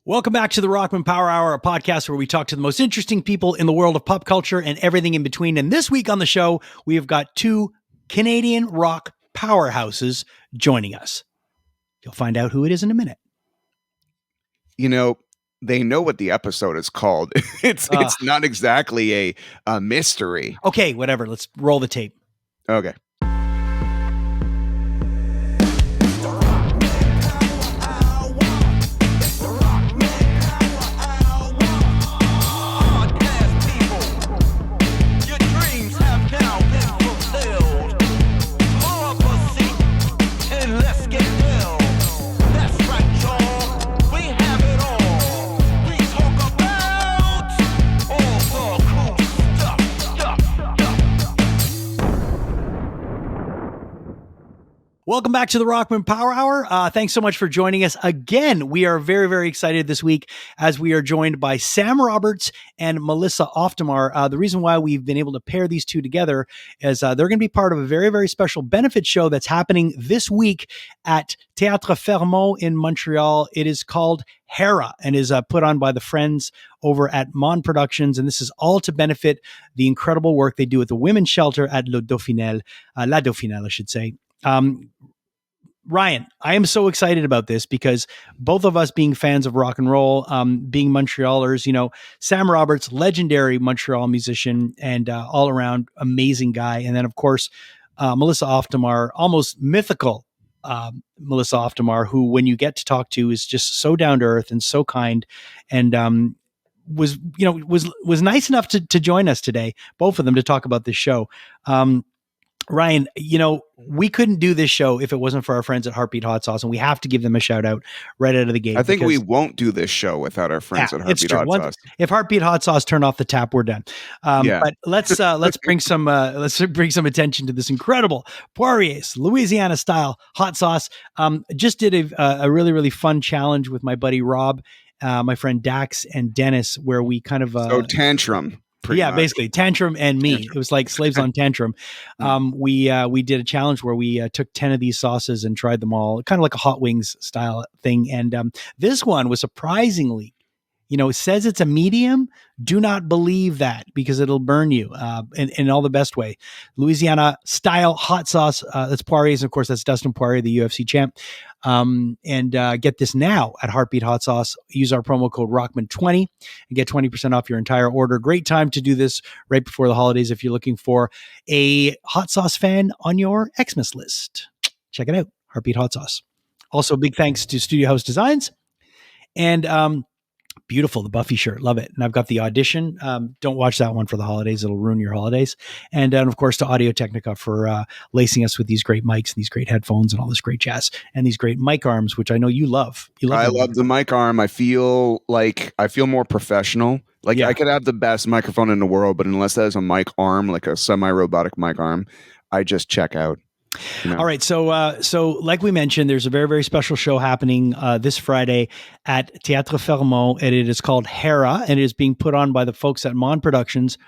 Welcome back to the Rockman Power Hour, a podcast where we talk to the most interesting people in the world of pop culture and everything in between. And this week on the show, we have got two Canadian rock powerhouses joining us. You'll find out who it is in a minute. You know, they know what the episode is called. It's not exactly a mystery. Okay, whatever. Let's roll the tape. Okay. Welcome back to the Rockman Power Hour. Thanks so much for joining us again. We are very, very excited this week as we are joined by Sam Roberts and Melissa Auf der Maur. The reason why we've been able to pair these two together is they're going to be part of a very, very special benefit show that's happening this week at Théâtre Fairmount in Montreal. It is called HERA and is put on by the friends over at Mon Productions. And this is all to benefit the incredible work they do at the women's shelter at La Dauphinelle, I should say. Ryan, I am so excited about this because both of us being fans of rock and roll, being Montrealers, you know, Sam Roberts, legendary Montreal musician and all around amazing guy. And then of course, Melissa Auf der Maur, almost mythical Melissa Auf der Maur, who when you get to talk to is just so down to earth and so kind and was nice enough to join us today, both of them, to talk about this show. Ryan, you know, we couldn't do this show if it wasn't for our friends at Heartbeat Hot Sauce, and we have to give them a shout out right out of the gate. I think we won't do this show without our friends at Heartbeat Hot Sauce. If Heartbeat Hot Sauce turn off the tap, we're done. But let's bring some attention to this incredible Poirier's Louisiana style hot sauce. Just did a really, really fun challenge with my buddy Rob, my friend Dax, and Dennis, where we kind of Tantrum. Basically Tantrum and me. It was like slaves on Tantrum. We did a challenge where we took 10 of these sauces and tried them all, kind of like a hot wings style thing. And this one was surprisingly, you know, it says it's a medium. Do not believe that because it'll burn you in all the best way. Louisiana style hot sauce. That's Poirier's. And of course, that's Dustin Poirier, the UFC champ. And get this now at Heartbeat Hot Sauce. Use our promo code Rockman20 and get 20% off your entire order. Great time to do this right before the holidays if you're looking for a hot sauce fan on your Xmas list. Check it out, Heartbeat Hot Sauce. Also, big thanks to Studio House Designs and beautiful, the Buffy shirt. Love it. And I've got the Audition. Don't watch that one for the holidays. It'll ruin your holidays. And of course, to Audio Technica for lacing us with these great mics, these great headphones, and all this great jazz, and these great mic arms, which I know you love. I love the mic arm. I feel more professional. I could have the best microphone in the world, but unless that is a mic arm, like a semi-robotic mic arm, I just check out. You know. All right. So like we mentioned, there's a very, very special show happening this Friday at Théâtre Fairmount, and it is called HERA, and it is being put on by the folks at Mon Productions.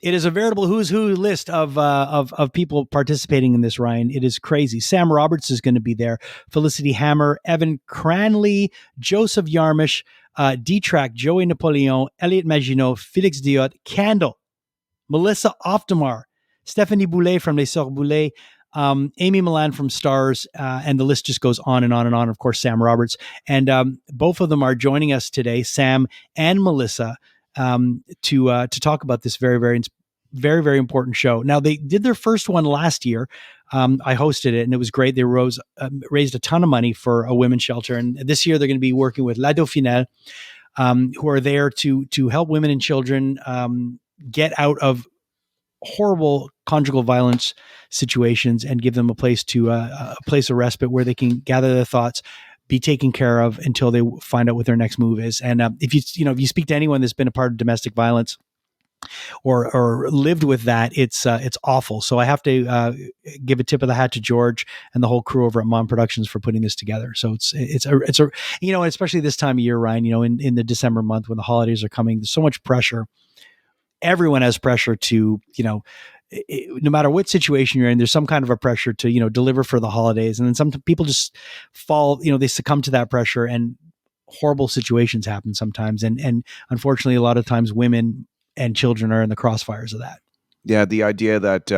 It is a veritable who's who list of people participating in this, Ryan. It is crazy. Sam Roberts is going to be there. Felicity Hammer, Evan Cranley, Joseph Yarmish, D-Track, Joey Napoleon, Elliot Maginot, Felix Diot, Candle, Melissa Auf der Maur, Stephanie Boulet from Les Sœurs Boulet, Amy Milan from Stars, and the list just goes on and on and on. Of course, Sam Roberts, and both of them are joining us today, Sam and Melissa, to talk about this very, very, very, very important show. Now, they did their first one last year. I hosted it, and it was great. They raised a ton of money for a women's shelter, and this year they're going to be working with La Dauphinelle, who are there to help women and children get out of horrible conjugal violence situations and give them a place of respite where they can gather their thoughts, be taken care of until they find out what their next move is. And if you speak to anyone that's been a part of domestic violence or lived with that, it's awful. So I have to give a tip of the hat to George and the whole crew over at Mon Productions for putting this together. So it's a especially this time of year, Ryan, in the December month when the holidays are coming, there's so much pressure. Everyone has pressure to, no matter what situation you're in, there's some kind of a pressure to, deliver for the holidays. And then some people just fall, they succumb to that pressure. And horrible situations happen sometimes. And unfortunately, a lot of times women and children are in the crossfires of that. Yeah, the idea that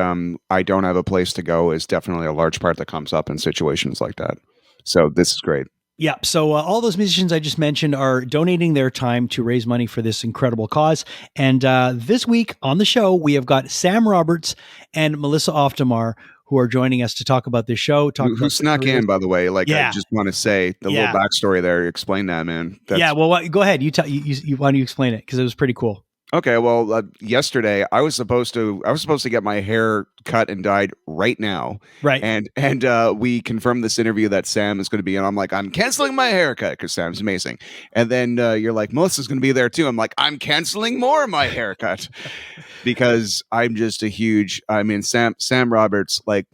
I don't have a place to go is definitely a large part that comes up in situations like that. So this is great. Yeah. So all those musicians I just mentioned are donating their time to raise money for this incredible cause. And this week on the show, we have got Sam Roberts and Melissa Auf der Maur, who are joining us to talk about this show. Who snuck in, by the way? Like, yeah. I just want to say the little backstory there. Explain that, man. Well, go ahead. Why don't you explain it? Because it was pretty cool. Okay, well, yesterday I was supposed to get my hair cut and dyed right now, right? And we confirmed this interview that Sam is going to be in. I'm like, I'm canceling my haircut because Sam's amazing, and then you're like, Melissa's going to be there too. I'm like, I'm canceling more of my haircut because I'm just a huge. I mean, Sam Roberts, like,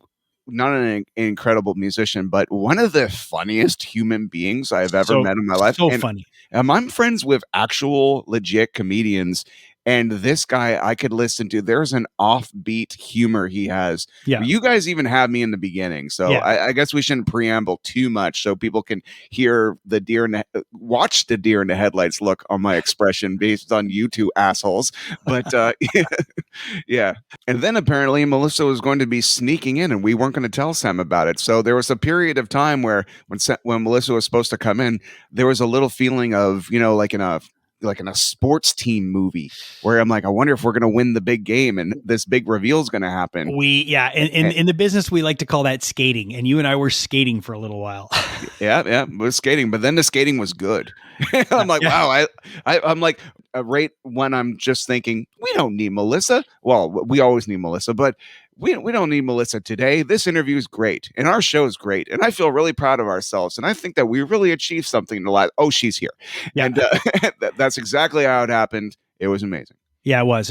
not an incredible musician, but one of the funniest human beings I've ever met in my life. So funny. And I'm friends with actual legit comedians. And this guy I could listen to. There's an offbeat humor he has. Yeah. You guys even have me in the beginning. So I guess we shouldn't preamble too much so people can hear watch the deer in the headlights look on my expression based on you two assholes. But yeah. And then apparently Melissa was going to be sneaking in and we weren't going to tell Sam about it. So there was a period of time where when Melissa was supposed to come in, there was a little feeling of, like in a sports team movie where I'm like, I wonder if we're going to win the big game and this big reveal is going to happen. In the business, we like to call that skating. And you and I were skating for a little while. Yeah. We're skating, but then the skating was good. I'm like, wow. I'm like, right when I'm just thinking, we don't need Melissa. Well, we always need Melissa, but we don't need Melissa today. This interview is great and our show is great. And I feel really proud of ourselves. And I think that we really achieved something in the last. Oh, she's here. Yeah. And that's exactly how it happened. It was amazing. Yeah, it was.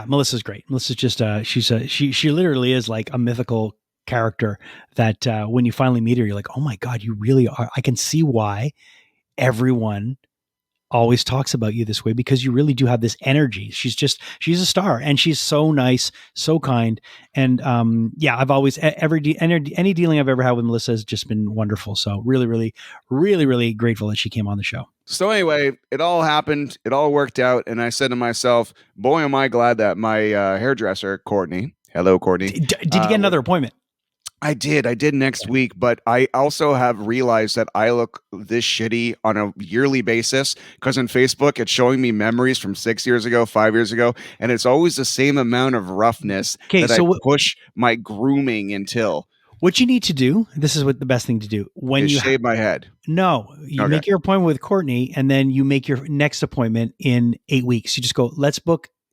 Melissa's great. Melissa's just, she literally is like a mythical character that when you finally meet her, you're like, oh my God, you really are. I can see why everyone always talks about you this way because you really do have this energy. She's a star and she's so nice, so kind. And I've always, any dealing I've ever had with Melissa has just been wonderful. So really, really, really, really grateful that she came on the show. So anyway, it all happened. It all worked out. And I said to myself, boy, am I glad that my hairdresser, Courtney, hello, Courtney. Did you get another appointment? I did next week, but I also have realized that I look this shitty on a yearly basis because on Facebook, it's showing me memories from 6 years ago, 5 years ago, and it's always the same amount of roughness I push my grooming until. What you need to do, this is what the best thing to do. When you shave my head. No, you make your appointment with Courtney and then you make your next appointment in 8 weeks. You just go,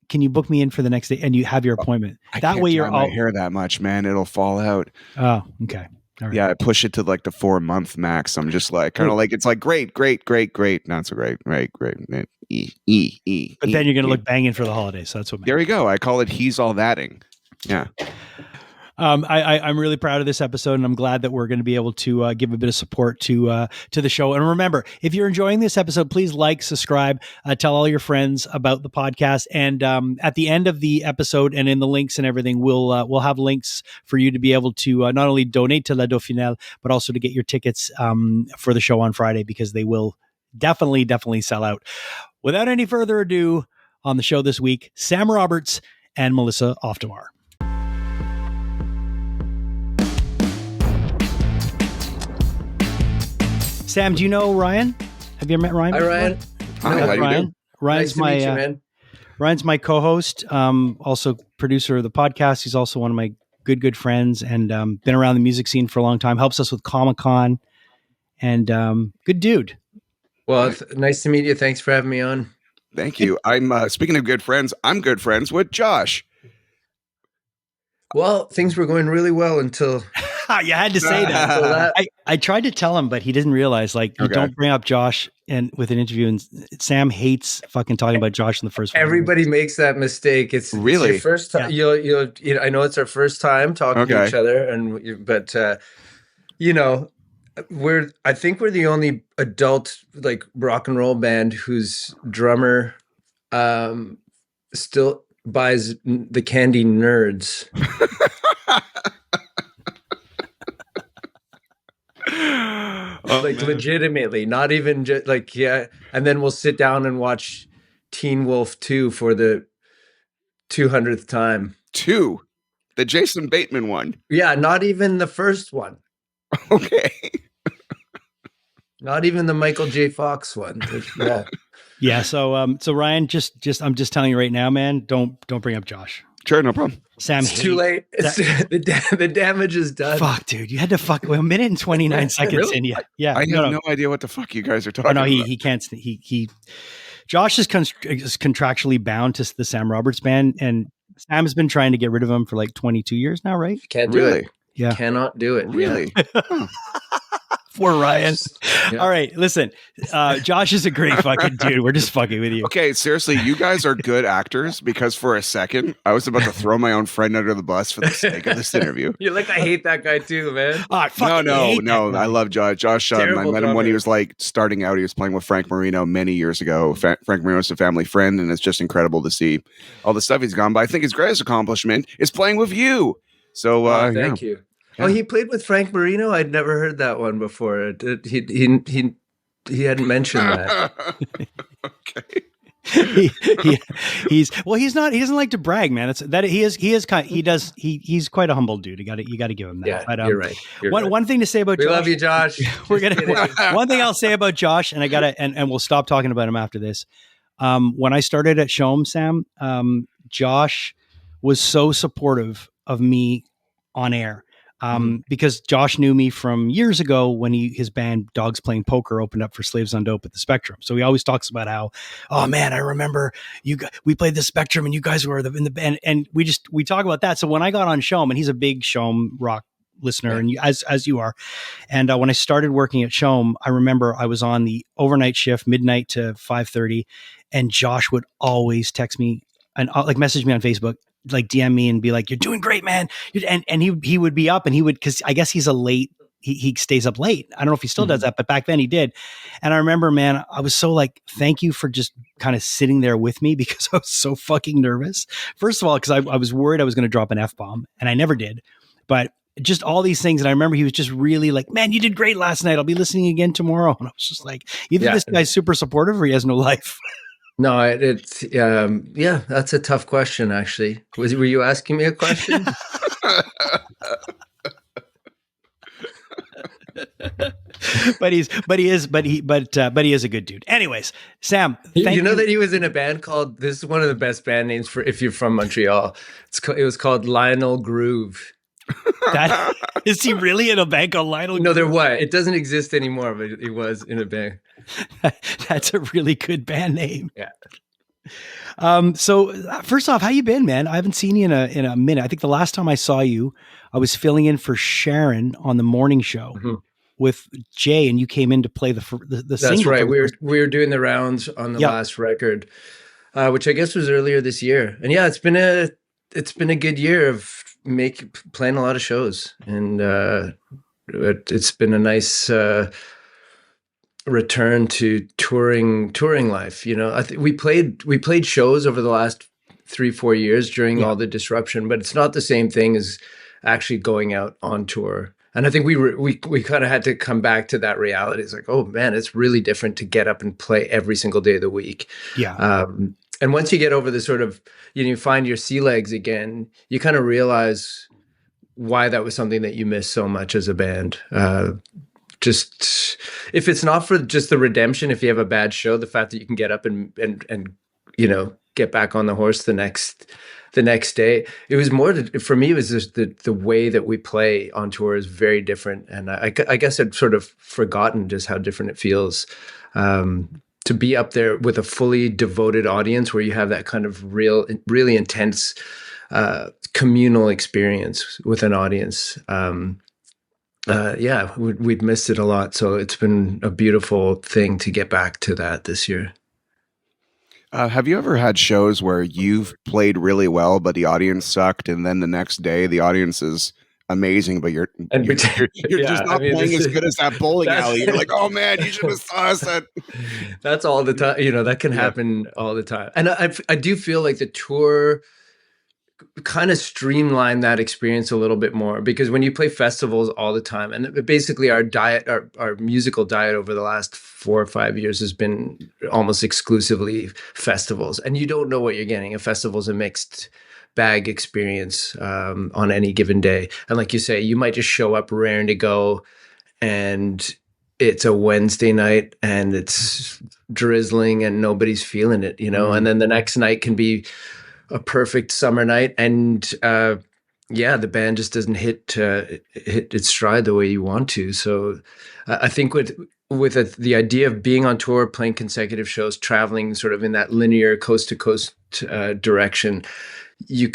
can you book me in for the next day? And you have your appointment. That way you're my hair that much, man. It'll fall out. Oh, okay. All right. Yeah, I push it to like the 4-month max. I'm just like, kind of like, it's like, great. Not so great. Right. But then you're going to look banging for the holidays. So that's what there we go. I call it he's all thatting. Yeah. I'm really proud of this episode, and I'm glad that we're going to be able to give a bit of support to the show. And remember, if you're enjoying this episode, please like, subscribe, tell all your friends about the podcast. And at the end of the episode, and in the links and everything, we'll have links for you to be able to not only donate to La Dauphinelle, but also to get your tickets for the show on Friday because they will definitely sell out. Without any further ado, on the show this week, Sam Roberts and Melissa Auf der Maur. Sam, do you know Ryan? Have you ever met Ryan? Hi, Ryan. Hi, Ryan. Ryan's nice to meet you, man. Ryan's my co-host, also producer of the podcast. He's also one of my good friends and been around the music scene for a long time. Helps us with Comic-Con and good dude. Well, nice to meet you. Thanks for having me on. Thank you. I'm speaking of good friends, I'm good friends with Josh. Well, things were going really well until you had to say that. I tried to tell him, but he didn't realize. Like, you don't bring up Josh and with an interview. And Sam hates fucking talking about Josh in the first. Everybody makes that mistake. It's really your first time. Yeah. I know it's our first time talking to each other, but I think we're the only adult like rock and roll band whose drummer still buys the candy Nerds. like legitimately, not even just like, yeah. And then we'll sit down and watch Teen Wolf 2 for the 200th time. 2, the Jason Bateman one. Yeah, not even the first one. Okay. Not even the Michael J. Fox one. Yeah. Yeah. So Ryan, just I'm just telling you right now, man, don't bring up Josh. Sure, no problem. Sam, It's too late. The damage is done. Fuck, dude, you had to fuck a minute and 29 seconds Really? in. Yeah. I have no idea what the fuck you guys are talking no, about. he can't. He Josh is contractually bound to the Sam Roberts band, and Sam has been trying to get rid of him for like 22 years now, right? Can't do Really? it. Yeah. Cannot do it. Really? Huh. Poor Ryan. Yeah. All right, listen. Josh is a great fucking dude. We're just fucking with you. Okay, seriously, you guys are good actors because for a second I was about to throw my own friend under the bus for the sake of this interview. You're like, I hate that guy too, man. Oh, I fucking hate that guy. I love Josh. Josh, I Terrible met him when drummer. he was like starting out. He was playing with Frank Marino many years ago. Frank Marino's a family friend, and it's just incredible to see all the stuff he's gone by. I think his greatest accomplishment is playing with you. So Thank you. Yeah. Oh, he played with Frank Marino. I'd never heard that one before. He hadn't mentioned that. Okay. He doesn't like to brag, man. He's quite a humble dude. You got to give him that. Yeah, But, you're right. One thing to say about We Josh, love you, Josh. one thing I'll say about Josh, and and we'll stop talking about him after this. When I started at Show'em, Sam, Josh was so supportive of me on air. Because Josh knew me from years ago when his band Dogs Playing Poker opened up for Slaves on Dope at the Spectrum. So he always talks about how, oh man, I remember we played the Spectrum and you guys were in the band, and we talk about that. So when I got on Show'em, and he's a big Show'em rock listener, and as you are, and when I started working at Show'em, I remember I was on the overnight shift, midnight to 5:30, and Josh would always text me and like message me on Facebook, like DM me and be like, "You're doing great, man." And he would be up, and he would, because I guess he's a late. He stays up late. I don't know if he still does that, but back then he did. And I remember, man, I was so like, thank you for just kind of sitting there with me, because I was so fucking nervous. First of all, because I was worried I was going to drop an F-bomb, and I never did. But just all these things. And I remember he was just really like, man, you did great last night. I'll be listening again tomorrow. And I was just like, either this guy's super supportive or he has no life. No, it's that's a tough question, actually. Were you asking me a question? but he is a good dude. Anyways, Sam, you know that he was in a band called, this is one of the best band names for if you're from Montreal. It was called Lionel Groove. Is he really in a band called Lionel? No, there was. It doesn't exist anymore, but he was in a band. That's a really good band name. Yeah. So first off, how you been, man? I haven't seen you in a minute. I think the last time I saw you, I was filling in for Sharon on the morning show with Jay, and you came in to play the That's single. right. We were doing the rounds on the last record, which I guess was earlier this year. And yeah, it's been a good year of playing a lot of shows, and it's been a nice return to touring life. You know, I think we played shows over the last 3-4 years during all the disruption, but it's not the same thing as actually going out on tour. And I think we kind of had to come back to that reality. It's like, oh man, it's really different to get up and play every single day of the week. Yeah. And once you get over the sort of, you find your sea legs again, you kind of realize why that was something that you missed so much as a band. Just if it's not for just the redemption, if you have a bad show, the fact that you can get up and get back on the horse the next day, it was more for me. It was just the way that we play on tour is very different, and I guess I'd sort of forgotten just how different it feels to be up there with a fully devoted audience, where you have that kind of really intense communal experience with an audience. We'd missed it a lot, so it's been a beautiful thing to get back to that this year. Have you ever had shows where you've played really well, but the audience sucked, and then the next day the audience is amazing, but you're just not playing as good as that bowling alley? You're like, oh man, you should have saw us at. That's all the time. That can happen all the time. And I do feel like the tour kind of streamline that experience a little bit more, because when you play festivals all the time, and basically our musical diet over the last 4 or 5 years has been almost exclusively festivals, and you don't know what you're getting. A festival's a mixed bag experience on any given day. And like you say, you might just show up raring to go, and it's a Wednesday night and it's drizzling and nobody's feeling it, and then the next night can be a perfect summer night, and the band just doesn't hit its stride the way you want to. So I think with the idea of being on tour, playing consecutive shows, traveling sort of in that linear coast to coast direction, you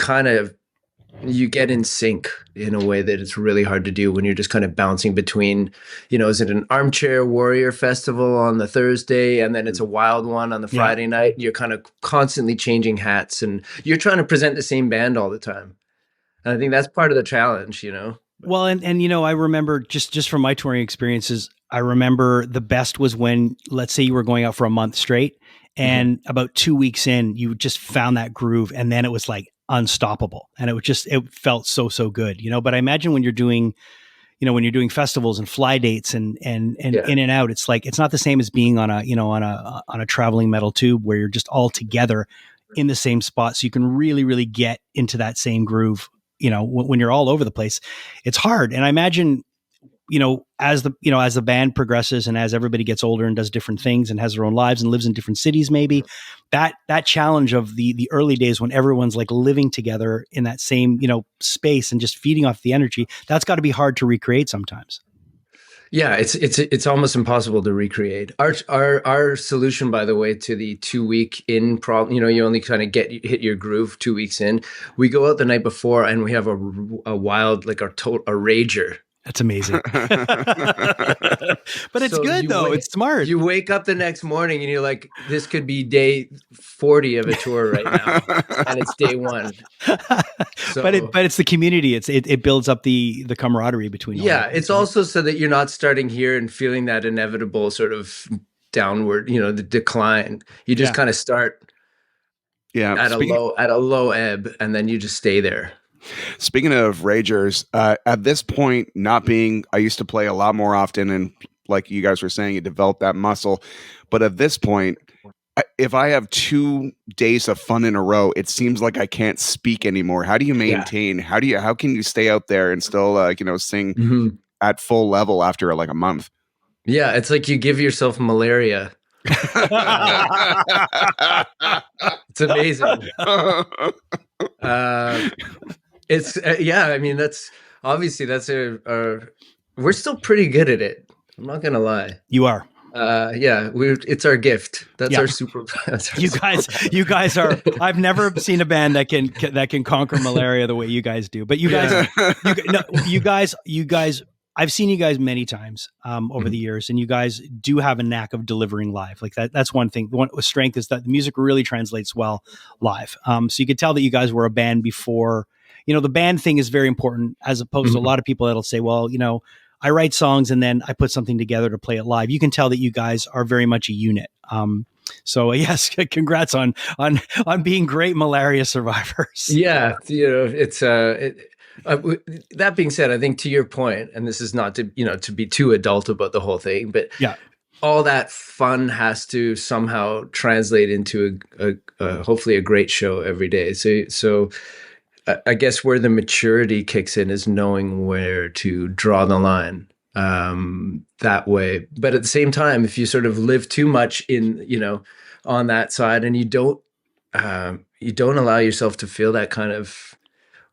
get in sync in a way that it's really hard to do when you're just kind of bouncing between, is it an armchair warrior festival on the Thursday and then it's a wild one on the Friday night? You're kind of constantly changing hats and you're trying to present the same band all the time. And I think that's part of the challenge, Well, and I remember just from my touring experiences, I remember the best was when, let's say you were going out for a month straight and about 2 weeks in, you just found that groove and then it was like unstoppable. And it felt so good, but I imagine when you're doing, when you're doing festivals and fly dates and in and out, it's like, it's not the same as being on a traveling metal tube where you're just all together in the same spot. So you can really, really get into that same groove, when you're all over the place. It's hard. And I imagine, as the band progresses and as everybody gets older and does different things and has their own lives and lives in different cities, maybe that challenge of the early days when everyone's like living together in that same, space and just feeding off the energy, that's got to be hard to recreate sometimes. Yeah, it's almost impossible to recreate. Our solution, by the way, to the 2 week in problem, you only kind of hit your groove 2 weeks in. We go out the night before and we have a wild, like a rager. That's amazing. But it's good though. It's smart. You wake up the next morning and you're like, this could be day 40 of a tour right now. And it's day 1. So, but it's the community. It builds up the camaraderie between all. Yeah. It's also so that you're not starting here and feeling that inevitable sort of downward, the decline. You just kind of start at a low ebb and then you just stay there. Speaking of ragers, at this point, I used to play a lot more often, and like you guys were saying, you developed that muscle. But at this point, if I have 2 days of fun in a row, it seems like I can't speak anymore. How do you maintain? Yeah. How can you stay out there and still, sing at full level after like a month? Yeah, it's like you give yourself malaria. It's amazing. It's I mean, that's obviously we're still pretty good at it. I'm not gonna lie. You are. It's our gift. That's our super. You guys are. I've never seen a band that can conquer malaria the way you guys do. But you guys, you guys. I've seen you guys many times over the years, and you guys do have a knack of delivering live. Like that's one thing. One strength is that the music really translates well live. So you could tell that you guys were a band before. The band thing is very important, as opposed to a lot of people that'll say, well, I write songs and then I put something together to play it live. You can tell that you guys are very much a unit. So yes, congrats on being great malaria survivors. Yeah. It's that being said, I think to your point, and this is not to be too adult about the whole thing, but all that fun has to somehow translate into a hopefully a great show every day. So I guess where the maturity kicks in is knowing where to draw the line that way. But at the same time, if you sort of live too much on that side and you don't allow yourself to feel that kind of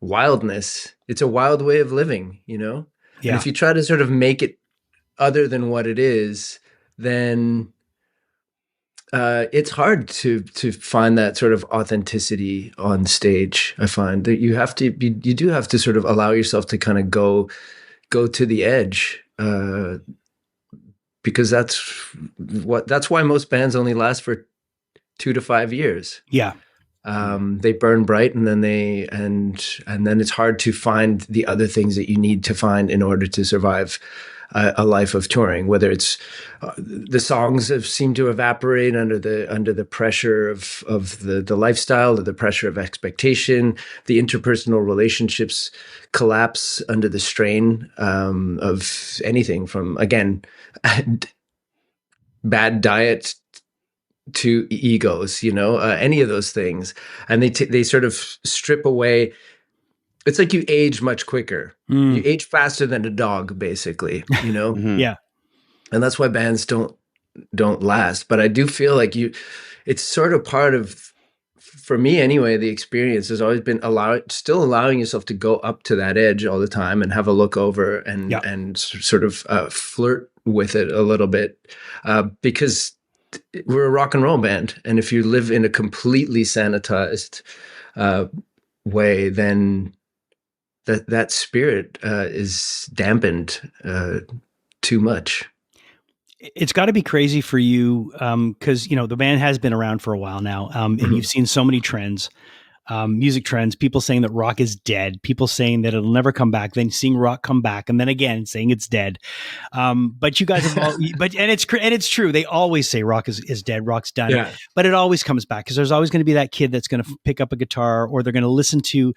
wildness, it's a wild way of living, And if you try to sort of make it other than what it is, then it's hard to find that sort of authenticity on stage. I find that you do have to sort of allow yourself to kind of go to the edge, because that's why most bands only last for 2 to 5 years. Yeah. They burn bright and then and then it's hard to find the other things that you need to find in order to survive a life of touring, whether it's the songs have seemed to evaporate under the pressure of the lifestyle, or the pressure of expectation, the interpersonal relationships collapse under the strain of anything from, again, bad diet to egos, any of those things. And they sort of strip away. It's like you age much quicker. You age faster than a dog, basically, Yeah. And that's why bands don't last. But I do feel like it's sort of part of, for me anyway, the experience has always been still allowing yourself to go up to that edge all the time and have a look over and sort of flirt with it a little bit, because we're a rock and roll band. And if you live in a completely sanitized way, then that spirit is dampened too much. It's got to be crazy for you, because the band has been around for a while now, and you've seen so many trends, music trends. People saying that rock is dead. People saying that it'll never come back. Then seeing rock come back, and then again saying it's dead. But you guys have all, and it's true. They always say rock is dead. Rock's done. Yeah. But it always comes back, because there's always going to be that kid that's going to pick up a guitar, or they're going to listen to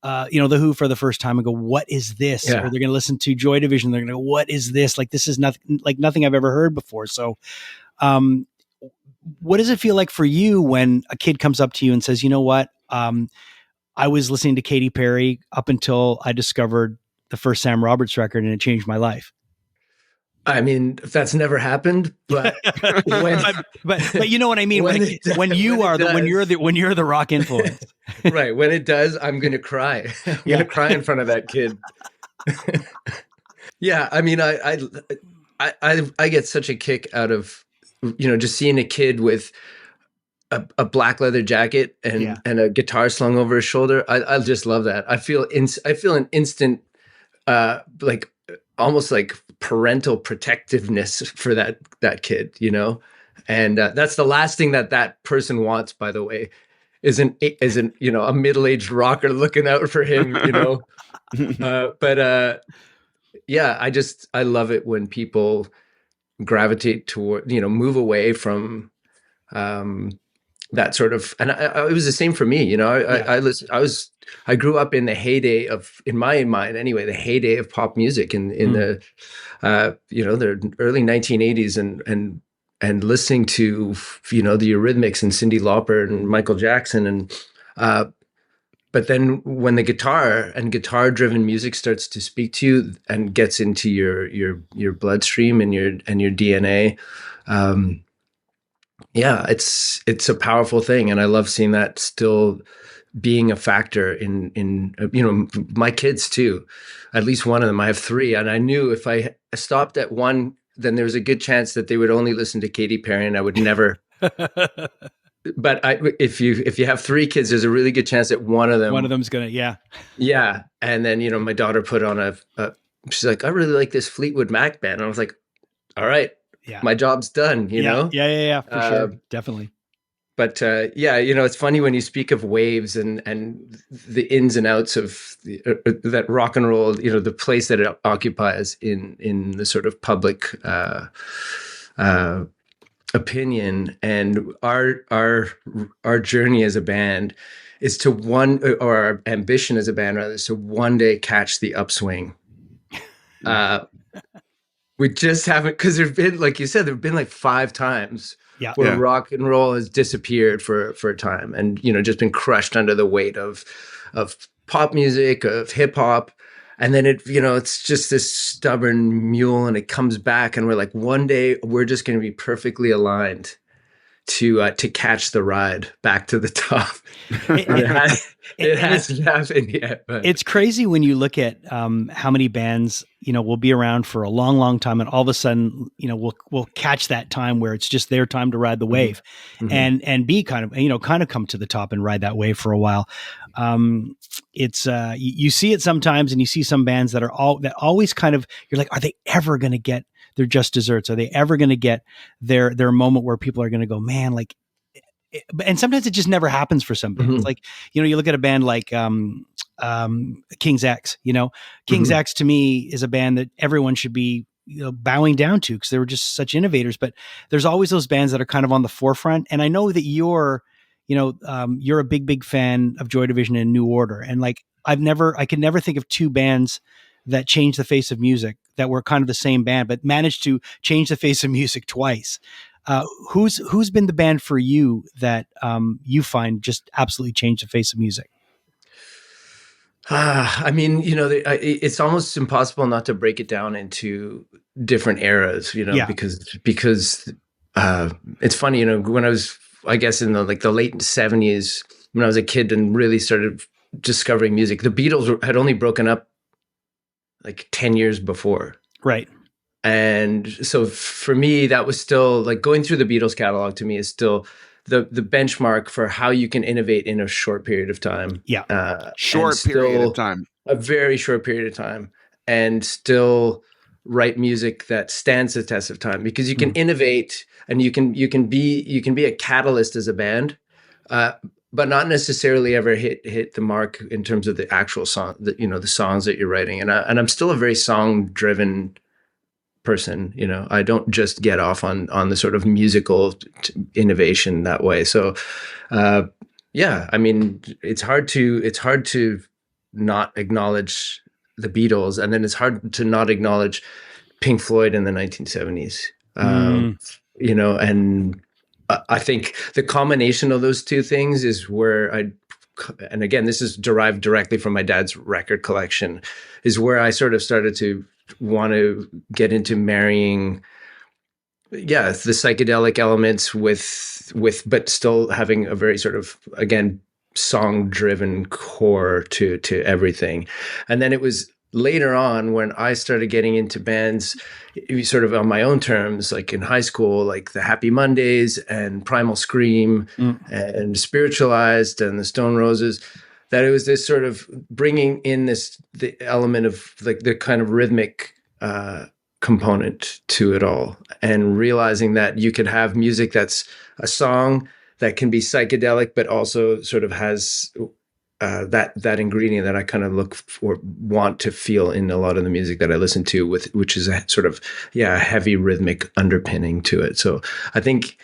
The Who for the first time and go, what is this? Yeah. Or they're going to listen to Joy Division. They're going to go, what is this? Like, this is nothing I've ever heard before. So, what does it feel like for you when a kid comes up to you and says, you know what? I was listening to Katy Perry up until I discovered the first Sam Roberts record, and it changed my life. I mean, that's never happened, but but you know what I mean? When you're the rock influence. Right. When it does, I'm going to cry. I'm going to cry in front of that kid. Yeah. I mean, I get such a kick out of, just seeing a kid with a black leather jacket and a guitar slung over his shoulder. I just love that. I feel an instant, like almost like parental protectiveness for that kid, and that's the last thing that person wants, by the way, isn't a middle-aged rocker looking out for him, but yeah, I love it when people gravitate toward, move away from that sort of, and it was the same for me, I grew up in the heyday of, in my mind anyway, the heyday of pop music in the the early 1980s, and listening to the Eurythmics and Cyndi Lauper and Michael Jackson, and but then when the guitar-driven music starts to speak to you and gets into your bloodstream and your DNA, it's a powerful thing, and I love seeing that still being a factor in my kids too. At least one of them. I have 3, and I knew if I stopped at one, then there was a good chance that they would only listen to Katy Perry, and I would never. But if you have 3 kids, there's a really good chance that one of them's gonna, yeah. And then my daughter put on she's like, I really like this Fleetwood Mac band, and I was like, all right, my job's done. Yeah, for sure, definitely. But it's funny when you speak of waves and the ins and outs of that rock and roll, the place that it occupies in the sort of public opinion, and our journey as a band is to or our ambition as a band rather, is to one day catch the upswing. We just haven't, because there've been, like you said, there've been like 5 times where rock and roll has disappeared for a time, and just been crushed under the weight of pop music, of hip hop, and then it's just this stubborn mule, and it comes back, and we're like, one day we're just going to be perfectly aligned to catch the ride back to the top. It hasn't happened yet. But it's crazy when you look at how many bands will be around for a long, long time, and all of a sudden we'll catch that time where it's just their time to ride the wave, and be kind of come to the top and ride that wave for a while. It's you see it sometimes, and you see some bands that always kind of, you're like, are they ever going to get their just desserts? Are they ever going to get their moment where people are going to go, man, like, and sometimes it just never happens for some bands. Mm-hmm. Like, you look at a band like King's X. King's Mm-hmm. X to me is a band that everyone should be bowing down to, because they were just such innovators. But there's always those bands that are kind of on the forefront. And I know that you're a big fan of Joy Division and New Order, and like I could never think of two bands that changed the face of music that were kind of the same band, but managed to change the face of music twice. Who's been the band for you that you find just absolutely changed the face of music? I mean, it's almost impossible not to break it down into different eras, Yeah. because it's funny, when I was, I guess, in the late 70s, when I was a kid and really started discovering music, the Beatles had only broken up like 10 years before. Right. And so for me, that was still like going through the Beatles catalog to me is still the benchmark for how you can innovate in a short period of time. Yeah. Short period of time. A very short period of time, and still write music that stands the test of time, because you can innovate and you can be a catalyst as a band, but not necessarily ever hit the mark in terms of the actual song, the songs that you're writing. And I'm still a very song driven person. I don't just get off on the sort of musical innovation that way. So yeah, I mean, it's hard to not acknowledge the Beatles, and then it's hard to not acknowledge Pink Floyd in the 1970s. And I think the combination of those two things is where and again, this is derived directly from my dad's record collection, is where I sort of started to want to get into marrying, the psychedelic elements with, but still having a very sort of, again, song-driven core to everything. And then it was later on when I started getting into bands sort of on my own terms, like in high school, like the Happy Mondays and Primal Scream and Spiritualized and the Stone Roses, that it was this sort of bringing in the element of like the kind of rhythmic component to it all, and realizing that you could have music that's a song that can be psychedelic, but also sort of has that ingredient that I kind of look for, want to feel in a lot of the music that I listen to, which is a sort of a heavy rhythmic underpinning to it. So I think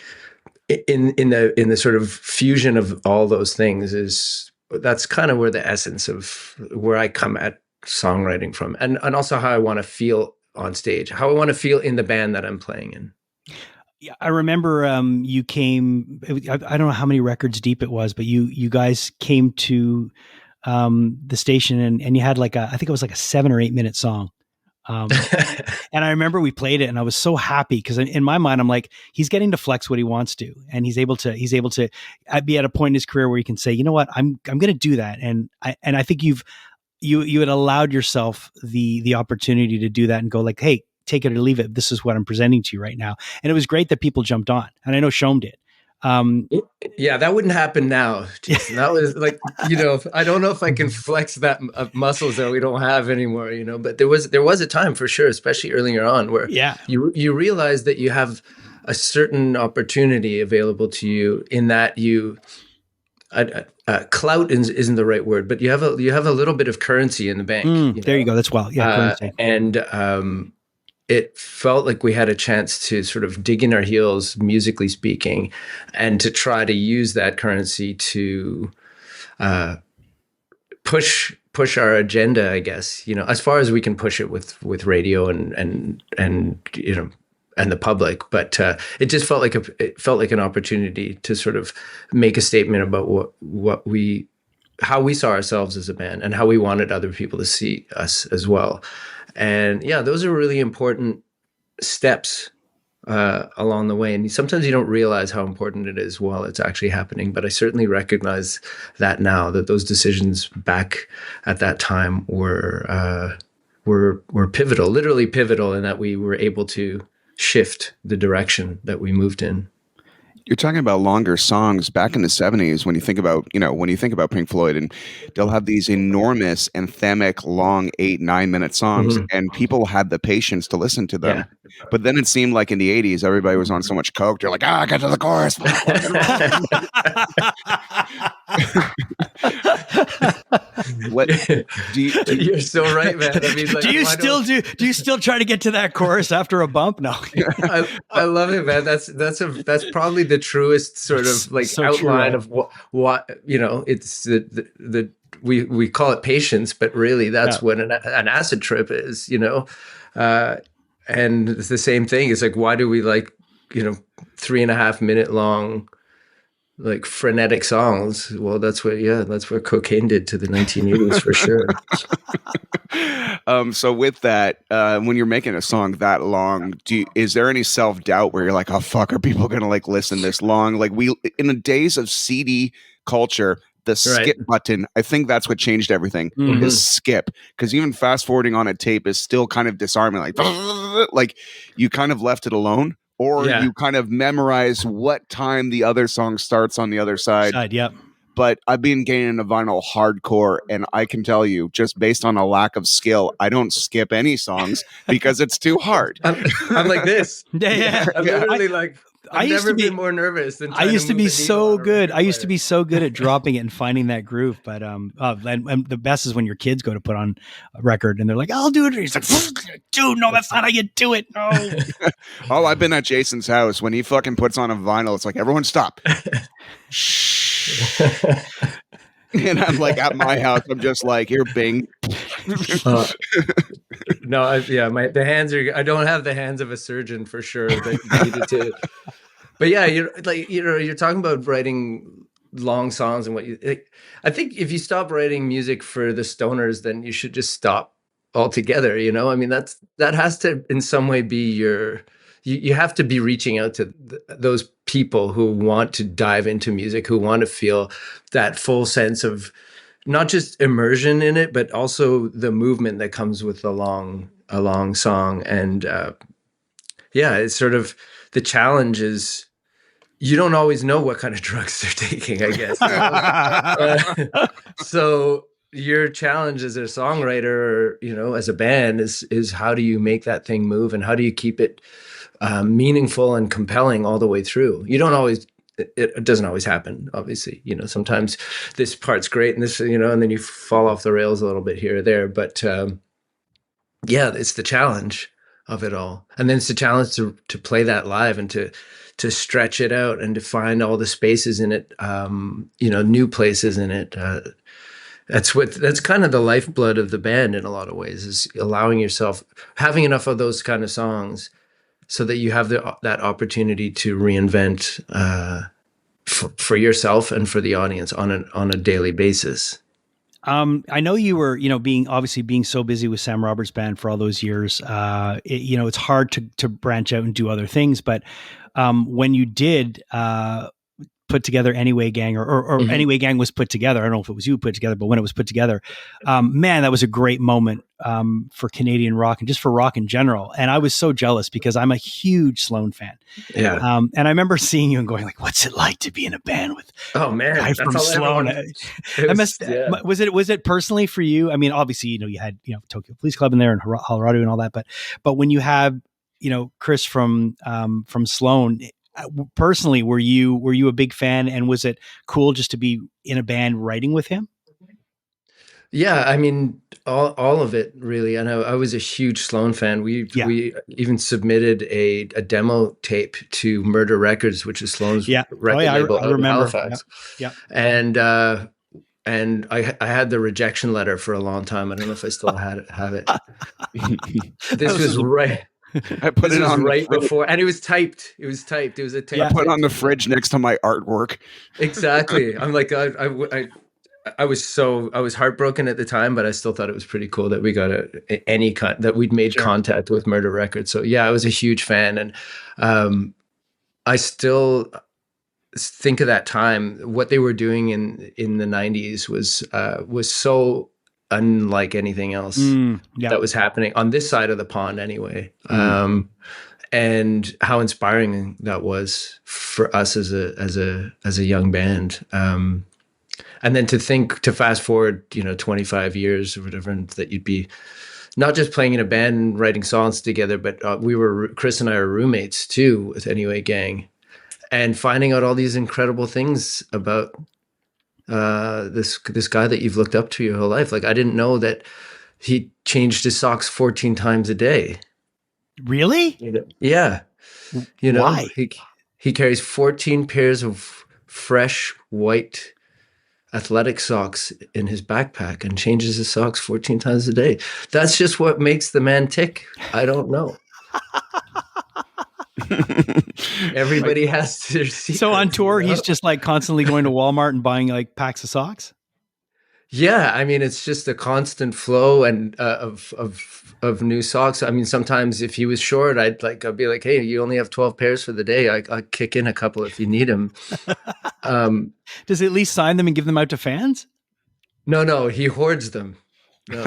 in the sort of fusion of all those things that's kind of where the essence of where I come at songwriting from, and also how I want to feel on stage, how I want to feel in the band that I'm playing in. Yeah, I remember you came, I don't know how many records deep it was, but you guys came to the station and you had I think it was like a 7 or 8 minute song. And I remember we played it and I was so happy, because in my mind, I'm like, he's getting to flex what he wants to, and he's able to be at a point in his career where he can say, you know what, I'm going to do that. And I think you had allowed yourself the opportunity to do that and go like, hey, take it or leave it. This is what I'm presenting to you right now. And it was great that people jumped on. And I know Shom did. Yeah, that wouldn't happen now. Jason. That was like, I don't know if I can flex that muscles that we don't have anymore, but there was a time for sure, especially earlier on, where you realize that you have a certain opportunity available to you, in that clout isn't the right word, but you have a little bit of currency in the bank. There you go. That's currency. And it felt like we had a chance to sort of dig in our heels, musically speaking, and to try to use that currency to push our agenda, I guess, as far as we can push it with radio and the public. But it just felt like an opportunity to sort of make a statement about how we saw ourselves as a band, and how we wanted other people to see us as well. And those are really important steps along the way. And sometimes you don't realize how important it is while it's actually happening. But I certainly recognize that now, that those decisions back at that time were pivotal, literally pivotal, in that we were able to shift the direction that we moved in. You're talking about longer songs back in the 70s when you think about, Pink Floyd, and they'll have these enormous anthemic long 8-9 minute songs, and people had the patience to listen to them. Yeah. But then it seemed like in the 80s everybody was on so much coke, they're like, get to the chorus. You're so right, man. I mean, like, do you still try to get to that chorus after a bump? No. I love it, man. That's probably the truest sort of like so outline of what it's we call it patience, but really that's what an acid trip is, and it's the same thing. It's like, why do we like 3.5 minute long like frenetic songs? Well, that's what cocaine did to the 1980s for sure. So with that, when you're making a song that long, is there any self-doubt where you're like, oh fuck, are people gonna like listen this long? Like, in the days of CD culture, the skip button, I think that's what changed everything. Is skip, because even fast forwarding on a tape is still kind of disarming, like you kind of left it alone. Or you kind of memorize what time the other song starts on the other side. Yep. But I've been getting into vinyl hardcore, and I can tell you, just based on a lack of skill, I don't skip any songs because it's too hard. I'm like this. Yeah. I'm literally like, I've never been more nervous than I used to be so good. I used to be so good at dropping it and finding that groove. But and the best is when your kids go to put on a record and they're like, I'll do it. And he's like, dude, no, that's not how you do it. No. Oh, I've been at Jason's house when he fucking puts on a vinyl. It's like, everyone stop. Shh. And I'm like, at my house, I'm just like, here, bing. No, the hands are. I don't have the hands of a surgeon for sure. But yeah, you're talking about writing long songs and I think if you stop writing music for the stoners, then you should just stop altogether. I mean, that has to in some way be you have to be reaching out to those people who want to dive into music, who want to feel that full sense of not just immersion in it, but also the movement that comes with a long song. And it's sort of the challenge is you don't always know what kind of drugs they're taking, I guess. So your challenge as a songwriter, or, as a band is how do you make that thing move, and how do you keep it meaningful and compelling all the way through? It doesn't always happen, obviously. Sometimes this part's great and this, and then you fall off the rails a little bit here or there. But it's the challenge of it all. And then it's the challenge to play that live and to stretch it out and to find all the spaces in it, new places in it. That's kind of the lifeblood of the band in a lot of ways, is allowing yourself, having enough of those kind of songs so that you have that opportunity to reinvent for yourself and for the audience on a daily basis. I know you were, being so busy with Sam Roberts' band for all those years. It's hard to branch out and do other things. But when you did put together Anyway Gang, or Anyway Gang was put together, I don't know if it was you put together, but when it was put together, man, that was a great moment for Canadian rock and just for rock in general. And I was so jealous because I'm a huge Sloan fan. Yeah. And I remember seeing you and going like, what's it like to be in a band with a guy from Sloan? Was it personally for you? I mean, obviously, you had, Tokyo Police Club in there and Colorado and all that, but when you have, Chris from Sloan, personally, were you a big fan, and was it cool just to be in a band writing with him? Yeah, I mean, all of it really. I know I was a huge Sloan fan. We even submitted a demo tape to Murder Records, which is Sloan's record label out of Halifax. Yeah. And I had the rejection letter for a long time. I don't know if I still have it. This was right. I put it on right before, and it was typed. It was a tape. I put it on the fridge next to my artwork. Exactly. I'm like, I was heartbroken at the time, but I still thought it was pretty cool that we got that we'd made contact with Murder Records. So yeah, I was a huge fan, and I still think of that time. What they were doing in the 90s was so unlike anything else that was happening on this side of the pond anyway. And how inspiring that was for us as a young band. And then to fast forward, 25 years or whatever, and that you'd be not just playing in a band and writing songs together, but Chris and I are roommates too with Anyway Gang, and finding out all these incredible things about this guy that you've looked up to your whole life. Like, I didn't know that he changed his socks 14 times a day. Really? Yeah. Why? He carries 14 pairs of fresh white athletic socks in his backpack and changes his socks 14 times a day. That's just what makes the man tick. I don't know. Everybody has their secrets. So on tour, he's just like constantly going to Walmart and buying like packs of socks. Yeah, I mean, it's just a constant flow and of new socks. I mean, sometimes if he was short, I'd be like, "Hey, you only have 12 pairs for the day. I'll kick in a couple if you need them." Does he at least sign them and give them out to fans? No, he hoards them. No.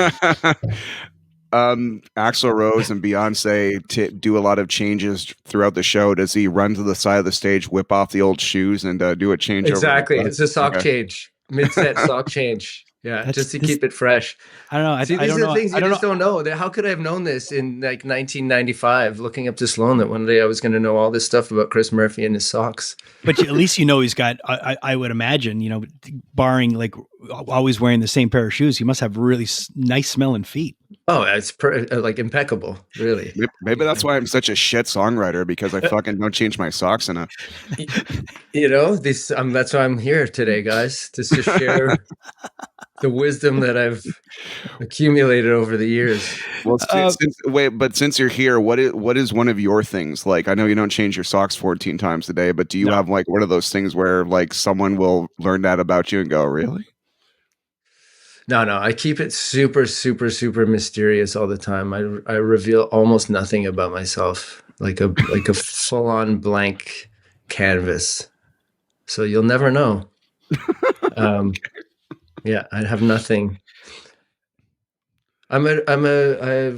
Axl Rose and Beyonce do a lot of changes throughout the show. Does he run to the side of the stage, whip off the old shoes, and do a change? Exactly, it's a sock change, mid-set sock change. Yeah, just to keep it fresh. I don't know. See, these are things you just don't know. How could I have known this in like 1995, looking up to Sloan, that one day I was going to know all this stuff about Chris Murphy and his socks? But at least he's got, I would imagine, barring like always wearing the same pair of shoes, he must have really nice smelling feet. Oh, it's like impeccable, really. Maybe that's why I'm such a shit songwriter, because I fucking don't change my socks enough. That's why I'm here today, guys, just to share the wisdom that I've accumulated over the years. Well, since you're here, what is one of your things? Like, I know you don't change your socks 14 times a day, but do you have like one of those things where like someone will learn that about you and go, really? No, I keep it super, super, super mysterious all the time. I reveal almost nothing about myself, like a full-on blank canvas. So you'll never know. Yeah, I have nothing. I'm a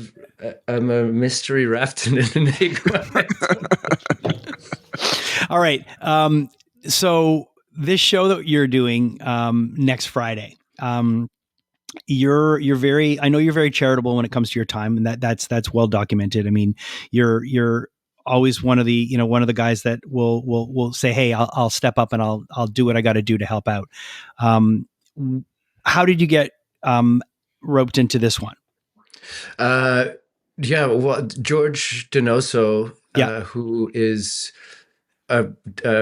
mystery wrapped in an enigma. All right. So this show that you're doing next Friday, you're very, I know you're very charitable when it comes to your time, and that's well documented. I mean, you're always one of the guys that will say, "Hey, I'll step up and I'll do what I got to do to help out." How did you get roped into this one? Yeah, well, George Donoso, who is a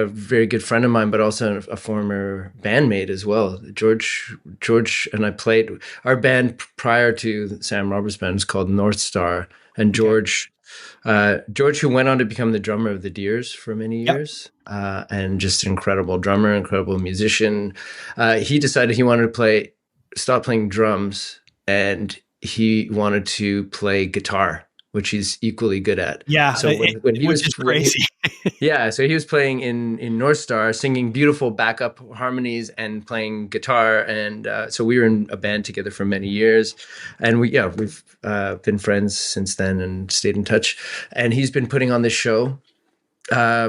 very good friend of mine, but also a former bandmate as well. George and I played our band prior to Sam Roberts' band was called North Star, and George, who went on to become the drummer of the Deers for many years, and just an incredible drummer, incredible musician. He decided he wanted to stop playing drums, and he wanted to play guitar, which he's equally good at. Yeah. So when he was crazy. So he was playing in North Star, singing beautiful backup harmonies and playing guitar. And so we were in a band together for many years, and we've been friends since then and stayed in touch. And he's been putting on this show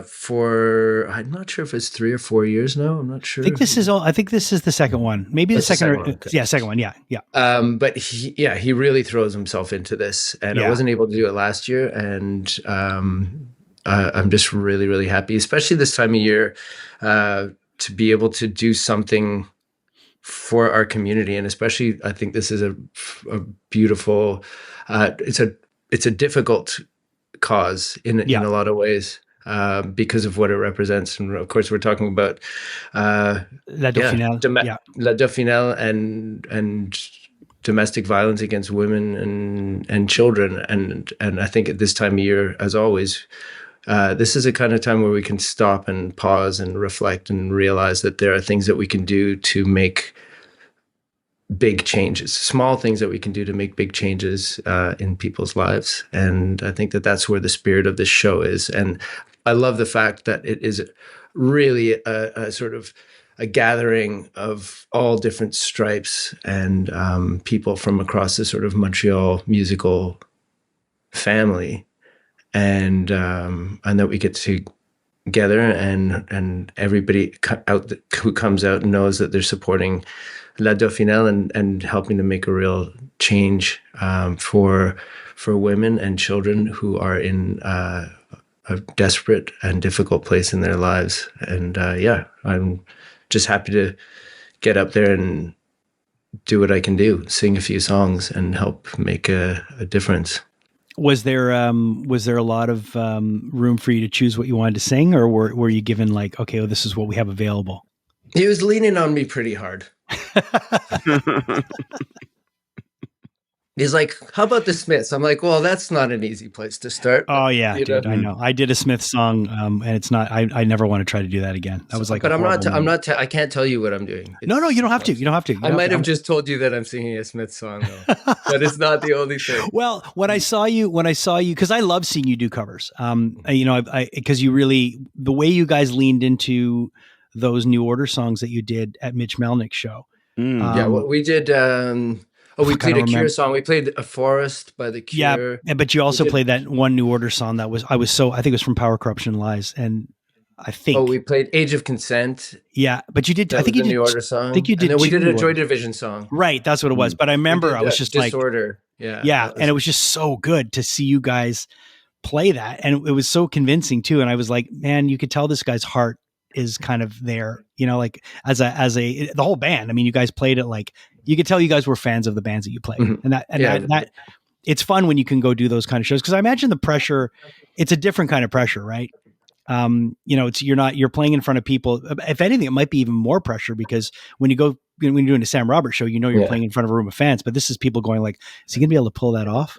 for, I'm not sure if it's 3 or 4 years now. I'm not sure. I think this is the second one. Maybe That's the second. one, okay. Yeah, second one. Yeah. But he really throws himself into this, and I wasn't able to do it last year, and I'm just really, really happy, especially this time of year, to be able to do something for our community, and especially I think this is a beautiful. It's a difficult cause in a lot of ways. Because of what it represents. And of course, we're talking about La Dauphinelle and domestic violence against women and children. And I think at this time of year, as always, this is a kind of time where we can stop and pause and reflect and realize that there are things that we can do to make big changes, small things that we can do to make big changes in people's lives. And I think that that's where the spirit of this show is. And I love the fact that it is really a sort of a gathering of all different stripes and people from across the sort of Montreal musical family. And that we get to together, and everybody who comes out knows that they're supporting La Dauphinelle and helping to make a real change for women and children who are in a desperate and difficult place in their lives. And I'm just happy to get up there and do what I can do, sing a few songs and help make a difference. Was there a lot of room for you to choose what you wanted to sing, or were you given like, okay, well, this is what we have available? He was leaning on me pretty hard. He's like, how about the Smiths? I'm like, well, that's not an easy place to start. Oh yeah, dude, I know. I did a Smith song, and it's not. I never want to try to do that again. That was like. But I'm not. I can't tell you what I'm doing. No, you don't have to. You don't have to. I might have just told you that I'm singing a Smith song, though. But it's not the only thing. Well, when I saw you, because I love seeing you do covers. Because you really, the way you guys leaned into those New Order songs that you did at Mitch Melnick's show. We did. We played a Cure song. We played A Forest by the Cure. Yeah, but you also played that one New Order song that I think it was from Power, Corruption, Lies, and I think. Oh, we played Age of Consent. Yeah, but you did. I think you did the New Order song. I think you did. And then we did a Joy Division song. Right, that's what it was. But I remember I was just Disorder. And it was just so good to see you guys play that, and it was so convincing too. And I was like, man, you could tell this guy's heart is kind of there, like as the whole band. I mean, you guys played it like you could tell you guys were fans of the bands that you played, and that it's fun when you can go do those kind of shows, because I imagine the pressure, it's a different kind of pressure, right? You're playing in front of people. If anything, it might be even more pressure, because when you're doing a Sam Roberts show, you're playing in front of a room of fans, but this is people going like, is he gonna be able to pull that off?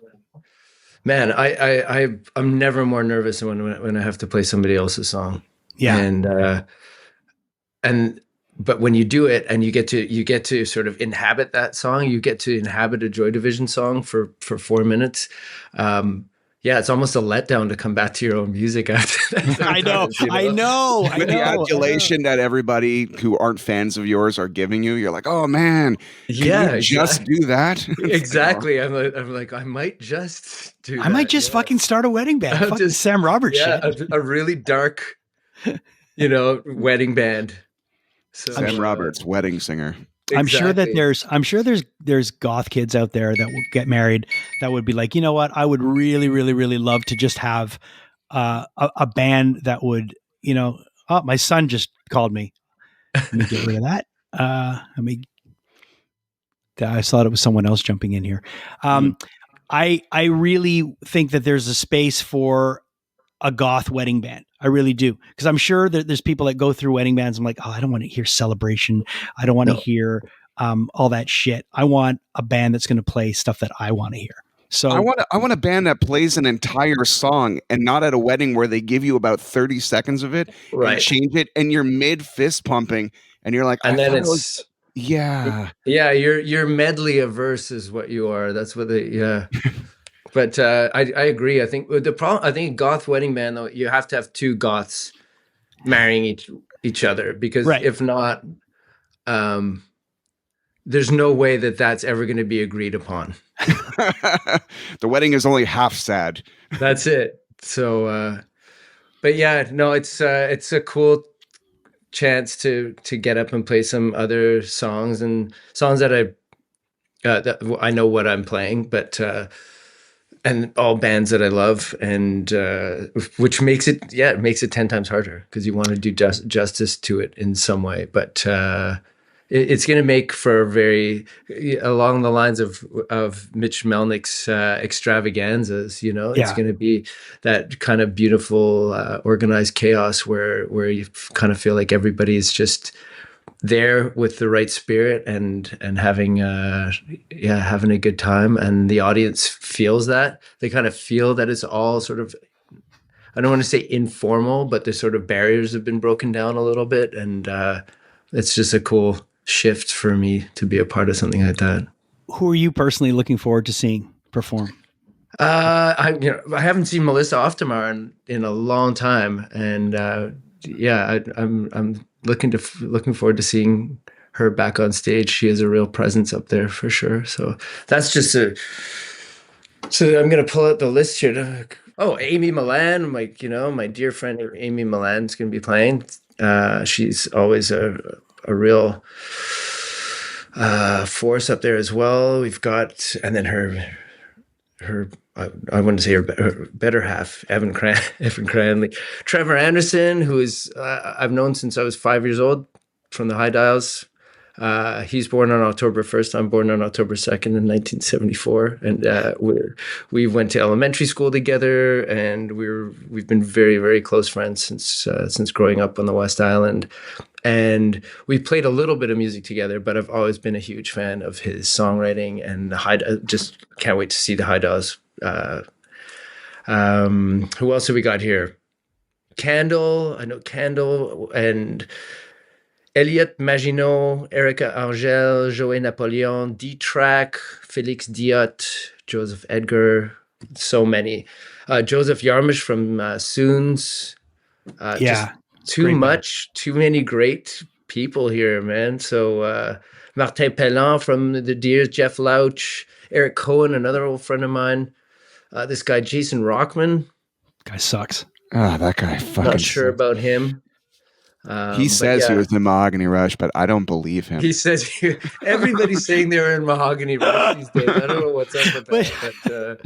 Man, I'm never more nervous when I have to play somebody else's song. Yeah. But when you do it and you get to sort of inhabit that song, you get to inhabit a Joy Division song for 4 minutes. It's almost a letdown to come back to your own music after that. I know. With the adulation that everybody who aren't fans of yours are giving you, you're like, oh man, can you just do that? Exactly. I'm like, I might just do that. I might just fucking start a wedding band. Fucking Sam Roberts shit. A really dark, wedding band. So, Sam Roberts, wedding singer. Exactly. I'm sure there's goth kids out there that will get married that would be like, you know what? I would really, really, really love to just have a band that would, oh, my son just called me. Let me get rid of that. I thought it was someone else jumping in here. I really think that there's a space for a goth wedding band. I really do. Because I'm sure that there's people that go through wedding bands. I'm like, oh, I don't want to hear Celebration. I don't want to hear all that shit. I want a band that's going to play stuff that I want to hear. So I want a band that plays an entire song, and not at a wedding where they give you about 30 seconds of it, and change it, and you're mid fist pumping, and you're like, and then it's you're medley averse is what you are. That's what But I agree. I think the problem. I think goth wedding band, though, you have to have two goths marrying each other, because if not, there's no way that's ever going to be agreed upon. The wedding is only half sad. That's it. So, but yeah, no, it's a cool chance to get up and play some other songs, and songs that I know what I'm playing, but. And all bands that I love, and which makes it 10 times harder, because you want to do justice to it in some way. But it's going to make for very along the lines of Mitch Melnick's extravaganzas. It's going to be that kind of beautiful organized chaos where you kind of feel like everybody's just there with the right spirit and having a good time, and the audience feels that. They kind of feel that it's all sort of, I don't want to say informal, but the sort of barriers have been broken down a little bit, and it's just a cool shift for me to be a part of something like that. Who are you personally looking forward to seeing perform? I haven't seen Melissa Auf der Maur in a long time, and I'm looking forward to seeing her back on stage. She has a real presence up there for sure. So that's just so I'm going to pull out the list here. Oh, Amy Milan, my dear friend Amy Milan's going to be playing. She's always a real force up there as well. We've got, and then her I wouldn't say her better half, Evan Cranley, Trevor Anderson, who is I've known since I was 5 years old from the High Dials. He's born on October 1st. I'm born on October 2nd in 1974, and we went to elementary school together, and we've been very, very close friends since growing up on the West Island. And we played a little bit of music together, but I've always been a huge fan of his songwriting, and just can't wait to see the High Dials. Who else have we got here? Candle, I know Candle, and Elliot Maginot, Erica Angel, Joey Napoleon, D-Track, Félix Diot, Joseph Edgar, so many. Joseph Yarmish from Soons. Just too many great people here, man. So Martin Pellan from the Deers, Jeff Louch, Eric Cohen, another old friend of mine. This guy, Jason Rockman. Guy sucks. That guy fucking Not sure sucks. about him. He says he was in Mahogany Rush, but I don't believe him. He says everybody's saying they were in Mahogany Rush these days. I don't know what's up with that,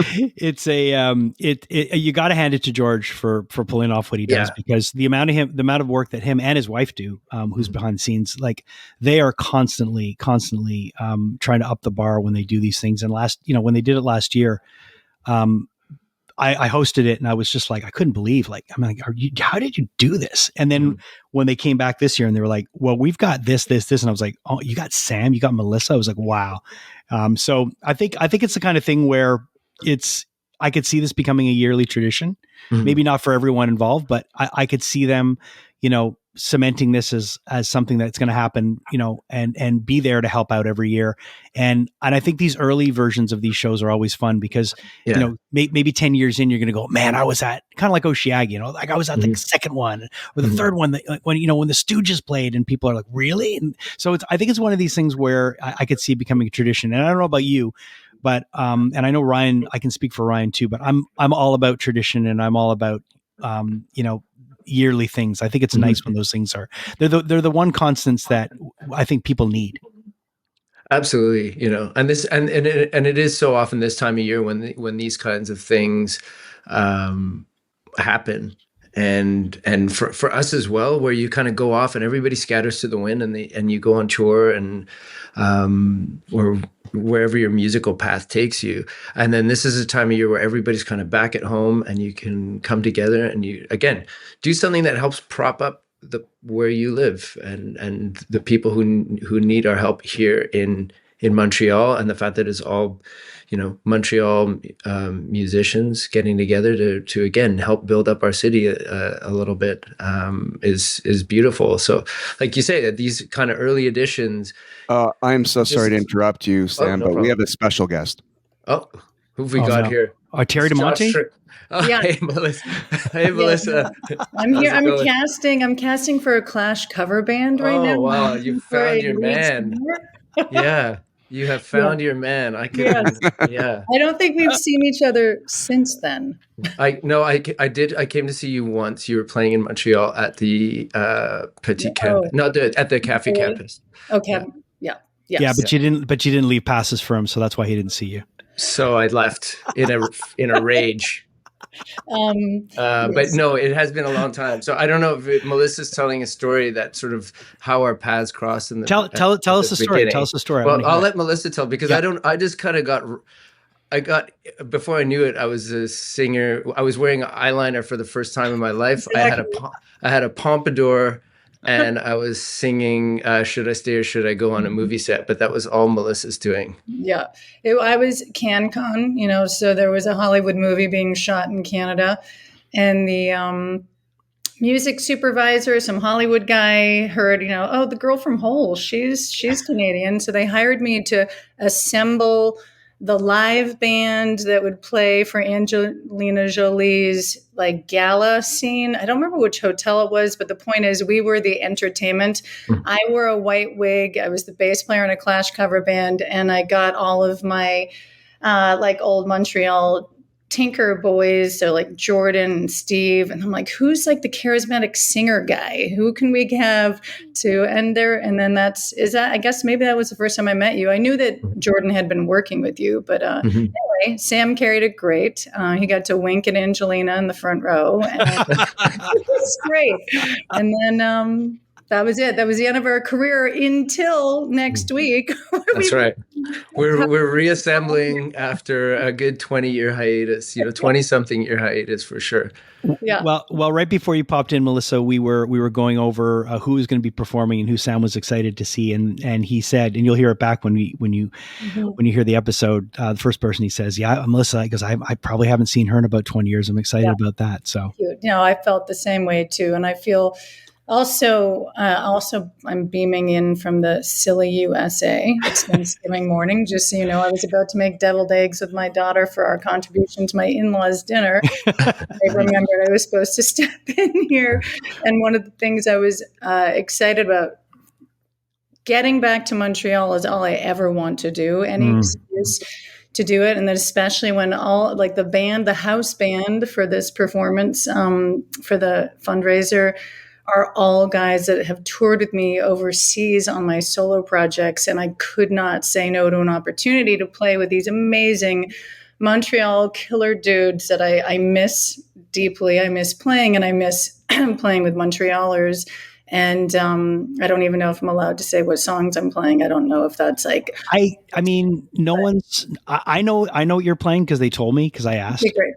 but it's you got to hand it to George for pulling off what he does, because the amount of work that him and his wife do, who's behind the scenes, like they are constantly trying to up the bar when they do these things. And when they did it last year, I hosted it, and I was just like, I couldn't believe, how did you do this? And then when they came back this year and they were like, well, we've got this. And I was like, oh, you got Sam, you got Melissa. I was like, wow. So I think it's the kind of thing where I could see this becoming a yearly tradition, maybe not for everyone involved, but I could see them, cementing this as something that's going to happen, and be there to help out every year. And I think these early versions of these shows are always fun because, maybe 10 years in, you're going to go, man, I was at kind of like Oshiagi, I was at the second one or the third one that, when the Stooges played, and people are like, really? And so I think it's one of these things where I could see it becoming a tradition. And I don't know about you, but, and I know Ryan, I can speak for Ryan too, but I'm all about tradition, and I'm all about, yearly things. I think it's nice when those things they're the one constants that I think people need. Absolutely. And this, and it is so often this time of year when these kinds of things, happen. And for us as well, where you kind of go off and everybody scatters to the wind, and you go on tour, and, or wherever your musical path takes you. And then this is a time of year where everybody's kind of back at home, and you can come together and you, again, do something that helps prop up where you live, and the people who need our help here in Montreal, and the fact that it's all, Montreal musicians getting together to again help build up our city a little bit, is beautiful. So, like you say, that these kind of early editions. I'm so sorry to interrupt you, Sam, but we have a special guest. Oh, who've we got here? Terry DeMonte. Hey, Melissa. Hey, Melissa. I'm here. I'm casting for a Clash cover band right now. Oh, wow. You found your man. Yeah. You have found your man. I don't think we've seen each other since then. I did. I came to see you once. You were playing in Montreal at the Petit Campus. No, at the Cafe Campus. Okay. Yeah. Yeah, but you didn't leave passes for him, so that's why he didn't see you. So I left in a rage. But no, it has been a long time. So I don't know if Melissa's telling a story that sort of how our paths crossed in the tell us the story. Tell us the story. Well, I'll let Melissa tell, because I just kind of got before I knew it, I was a singer. I was wearing eyeliner for the first time in my life. Exactly. I had a pompadour, and I was singing Should I Stay or Should I Go on a movie set, but that was all Melissa's doing. Yeah. I was CanCon, so there was a Hollywood movie being shot in Canada, and the music supervisor, some Hollywood guy, heard, oh, the girl from Hole, she's Canadian. So they hired me to assemble the live band that would play for Angelina Jolie's gala scene. I don't remember which hotel it was, but the point is we were the entertainment. I wore a white wig. I was the bass player in a Clash cover band, and I got all of my old Montreal Tinker boys. So like Jordan and Steve. And I'm like, who's like the charismatic singer guy? Who can we have to end there? And then I guess maybe that was the first time I met you. I knew that Jordan had been working with you, but anyway, Sam carried it great. He got to wink at Angelina in the front row. And it was great. And then, that was it. That was the end of our career until next week. That's right. We're reassembling after a good 20-year hiatus, 20-something year hiatus for sure. Yeah. Well, right before you popped in, Melissa, we were going over who was going to be performing and who Sam was excited to see, and he said, and you'll hear it back when you hear the episode. The first person he says, "Yeah, Melissa," because I probably haven't seen her in about 20 years. I'm excited about that. So I felt the same way too, and I feel. Also, I'm beaming in from the silly USA. It's Thanksgiving morning. Just so you know, I was about to make deviled eggs with my daughter for our contribution to my in-laws' dinner. I remembered I was supposed to step in here. And one of the things I was excited about, getting back to Montreal is all I ever want to do. Any excuse to do it. And then especially when all like the house band for this performance, for the fundraiser, are all guys that have toured with me overseas on my solo projects. And I could not say no to an opportunity to play with these amazing Montreal killer dudes that I miss deeply. I miss playing, and I miss playing with Montrealers. And I don't even know if I'm allowed to say what songs I'm playing. I don't know if that's like... I mean, no one's... I know what you're playing because they told me, because I asked. Okay, great.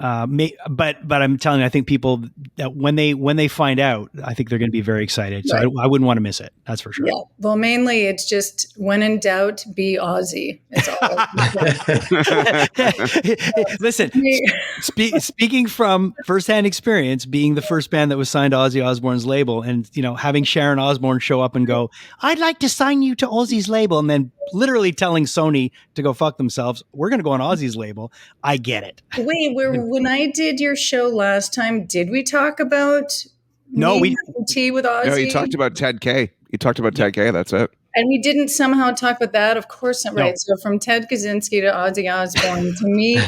But I'm telling you, I think people that when they find out, I think they're going to be very excited. So I wouldn't want to miss it. That's for sure. Yeah. Well, mainly it's just when in doubt, be Aussie. It's all. Listen, speaking from firsthand experience, being the first band that was signed to Ozzy Osbourne's label, and having Sharon Osbourne show up and go, "I'd like to sign you to Ozzy's label," and then literally telling Sony to go fuck themselves. We're going to go on Ozzy's label. I get it. Wait, when I did your show last time, did we talk about tea with Ozzy? No, you talked about Ted K. Ted K. That's it. And we didn't somehow talk about that? Of course not. Right. So from Ted Kaczynski to Ozzy Osbourne, to me,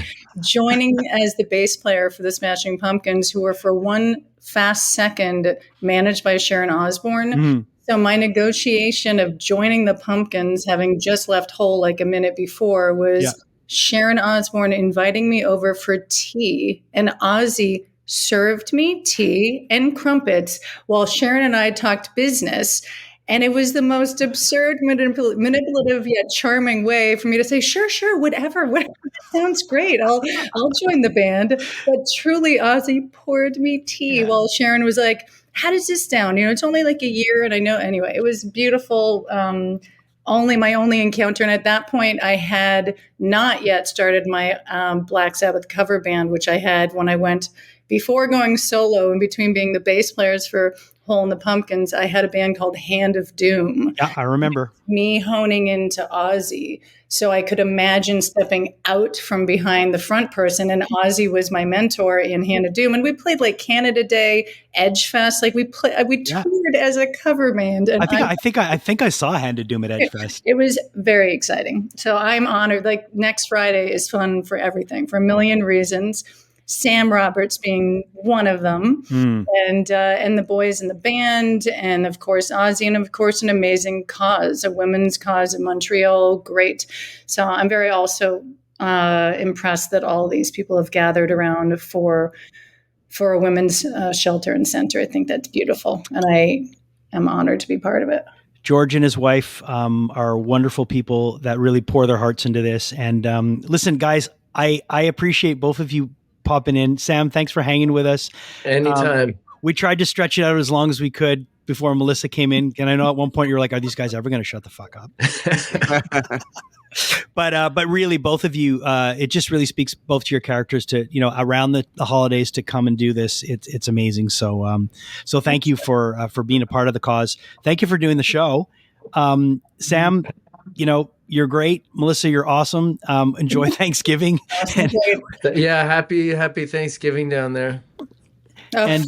joining as the bass player for the Smashing Pumpkins, who were for one fast second managed by Sharon Osbourne. So my negotiation of joining the Pumpkins, having just left Hole like a minute before, was Sharon Osbourne inviting me over for tea, and Ozzy served me tea and crumpets while Sharon and I talked business. And it was the most absurd, manipulative yet charming way for me to say, sure, whatever, sounds great. I'll join the band. But truly, Ozzy poured me tea while Sharon was like, "How does this sound? It's only like a year." And I know, anyway, it was beautiful. My only encounter. And at that point, I had not yet started my Black Sabbath cover band, which I had when I went before going solo. In between being the bass players for Hole and the Pumpkins, I had a band called Hand of Doom. Yeah, I remember. Me honing into Ozzy. So I could imagine stepping out from behind the front person, and Ozzy was my mentor in Hand of Doom. And we played like Canada Day, Edge Fest. Like we toured as a cover band. And I think I saw Hand of Doom at Edge Fest. It was very exciting. So I'm honored. Like next Friday is fun for everything, for a million reasons. Sam Roberts being one of them, and the boys in the band, and of course Ozzy, and of course an amazing cause, a women's cause in Montreal. Great. So I'm very also impressed that all these people have gathered around for a women's shelter and center. I think that's beautiful, and I am honored to be part of it. George and his wife are wonderful people that really pour their hearts into this. And listen, guys, I appreciate both of you popping in. Sam, thanks for hanging with us. Anytime. We tried to stretch it out as long as we could before Melissa came in. And I know at one point you were like, "Are these guys ever going to shut the fuck up?" But really, both of you, it just really speaks both to your characters to, around the holidays to come and do this. It's amazing. So thank you for being a part of the cause. Thank you for doing the show. Sam, you're great. Melissa, you're awesome. Enjoy Thanksgiving. Yeah. Happy Thanksgiving down there. Oh.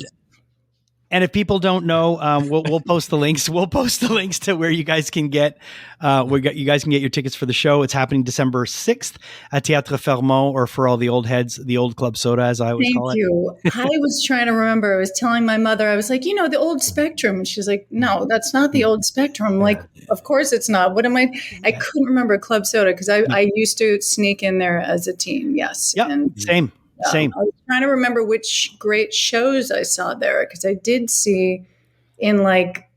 And if people don't know, we'll post the links. We'll post the links to where you guys can get you guys can get your tickets for the show. It's happening December 6th at Théâtre Fairmount, or for all the old heads, the old Club Soda, as I always call it. Thank you. I was trying to remember. I was telling my mother, I was like, the old Spectrum. And she's like, no, that's not the old Spectrum. I'm like, of course it's not. What am I? I couldn't remember Club Soda because I used to sneak in there as a teen. Yes. Yeah. Same. I was trying to remember which great shows I saw there because I did see in like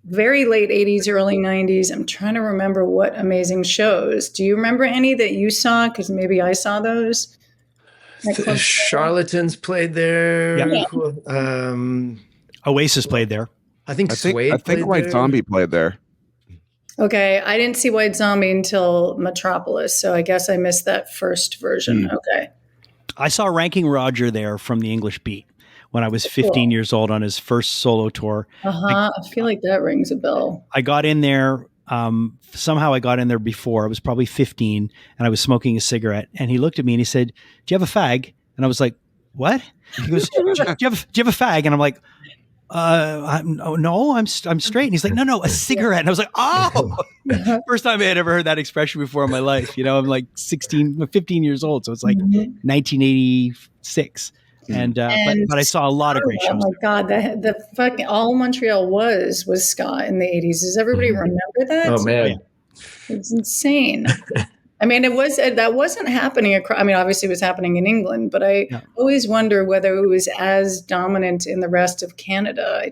very late 80s, early 90s. I'm trying to remember what amazing shows. Do you remember any that you saw? Because maybe I saw those. The Charlatans played there. Yeah. Oasis played there. I think White Zombie played there. Okay, I didn't see White Zombie until Metropolis, so I guess I missed that first version. Okay. I saw Ranking Roger there from the English Beat when I was 15 years old on his first solo tour. I feel like that rings a bell. I got in there. Somehow I got in there before. I was probably 15 and I was smoking a cigarette. And he looked at me and he said, "Do you have a fag?" And I was like, "What?" He goes, do you have a fag?" And I'm like, no, I'm straight. And he's like, no, a cigarette. And I was like, oh, first time I had ever heard that expression before in my life. I'm like 15 years old. So it's like 1986. And but I saw a lot of great shows. Oh my God, the fucking all Montreal was ska in the 80s. Does everybody remember that? Oh man, it's insane. I mean, that wasn't happening across. I mean, obviously, it was happening in England, but I always wonder whether it was as dominant in the rest of Canada.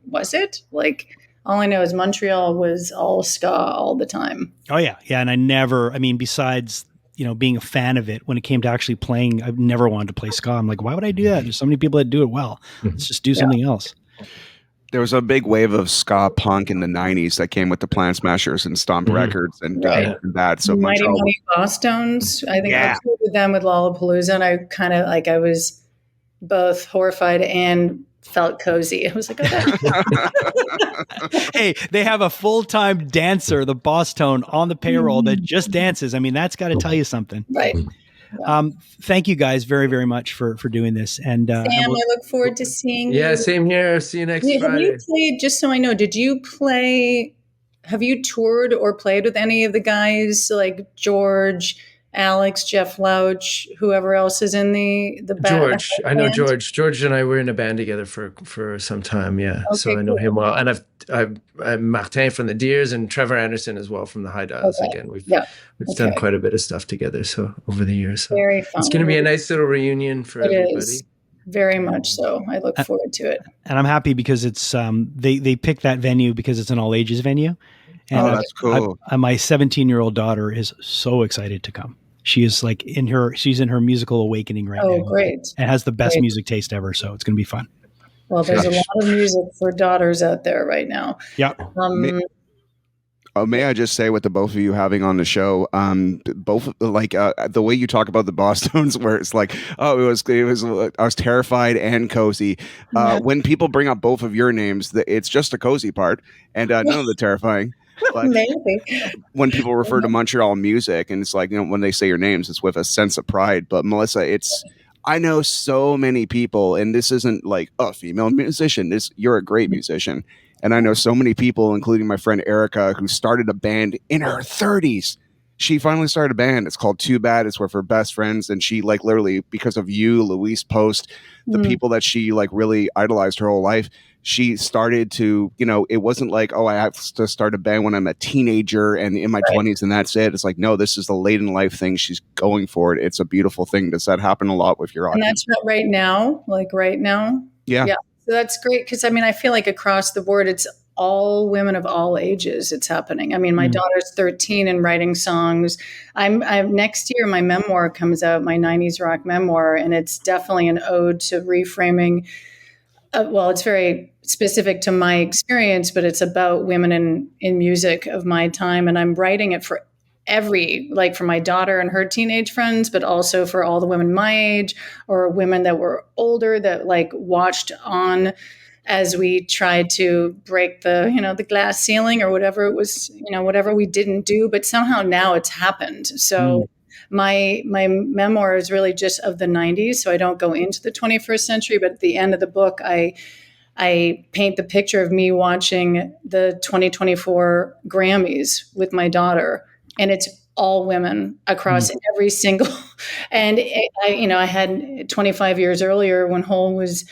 Was it? Like, all I know is Montreal was all ska all the time. Oh yeah, and besides being a fan of it, when it came to actually playing, I've never wanted to play ska. I'm like, why would I do that? There's so many people that do it well. Let's just do something else. There was a big wave of ska punk in the 90s that came with the Plant Smashers and Stomp Records and that. So Mighty Bosstones. I think I toured with them with Lollapalooza, and I kind of I was both horrified and felt cozy. I was like, hey, they have a full-time dancer, the Boss Tone, on the payroll that just dances. I mean, that's got to tell you something. Right. Thank you guys very, very much for doing this. And Sam, I look forward to seeing you. Yeah, same here. See you next Friday. Have you played, just so I know, have you toured or played with any of the guys like George, Alex, Jeff Louch, whoever else is in the band? George. I know George. George and I were in a band together for some time, yeah. Okay, so I know him well. And I'm Martin from the Deers and Trevor Anderson as well from the High Dials. Okay. Again, we've done quite a bit of stuff together over the years. So very fun. It's going to be a nice little reunion for everybody. Is. Very much so. I look forward to it. And I'm happy because it's they picked that venue because it's an all ages venue. And that's cool. My 17-year-old daughter is so excited to come. She is she's in her musical awakening right now. Oh, great. And has the best music taste ever. So it's going to be fun. Well, there's a lot of music for daughters out there right now. Yeah. May I just say, with the both of you having on the show, both the way you talk about the Bosstones, where it's like, oh, it was I was terrified and cozy. When people bring up both of your names, it's just a cozy part and none of the terrifying. But when people refer to Montreal music, and it's like, when they say your names, it's with a sense of pride. But Melissa, I know so many people, and this isn't like a female musician. You're a great musician. And I know so many people, including my friend Erica, who started a band in her 30s. She finally started a band. It's called Too Bad. It's with her best friends. And she literally, because of you, Louise Post, the people that she really idolized her whole life, she started to, it wasn't like, oh, I have to start a band when I'm a teenager and in my 20s and that's it. It's like, no, this is the late in life thing. She's going for it. It's a beautiful thing. Does that happen a lot with your audience? And that's not right now, right now? Yeah. So that's great because, I feel like across the board, it's all women of all ages. It's happening. My daughter's 13 and writing songs. I'm next year, my memoir comes out, my 90s rock memoir, and it's definitely an ode to reframing. It's very specific to my experience, but it's about women in music of my time. And I'm writing it for for my daughter and her teenage friends, but also for all the women my age or women that were older that watched on as we tried to break the glass ceiling or whatever it was, whatever we didn't do, but somehow now it's happened. So my memoir is really just of the 90s. So I don't go into the 21st century, but at the end of the book, I I paint the picture of me watching the 2024 Grammys with my daughter, and it's all women across every single. And I had 25 years earlier when Hole was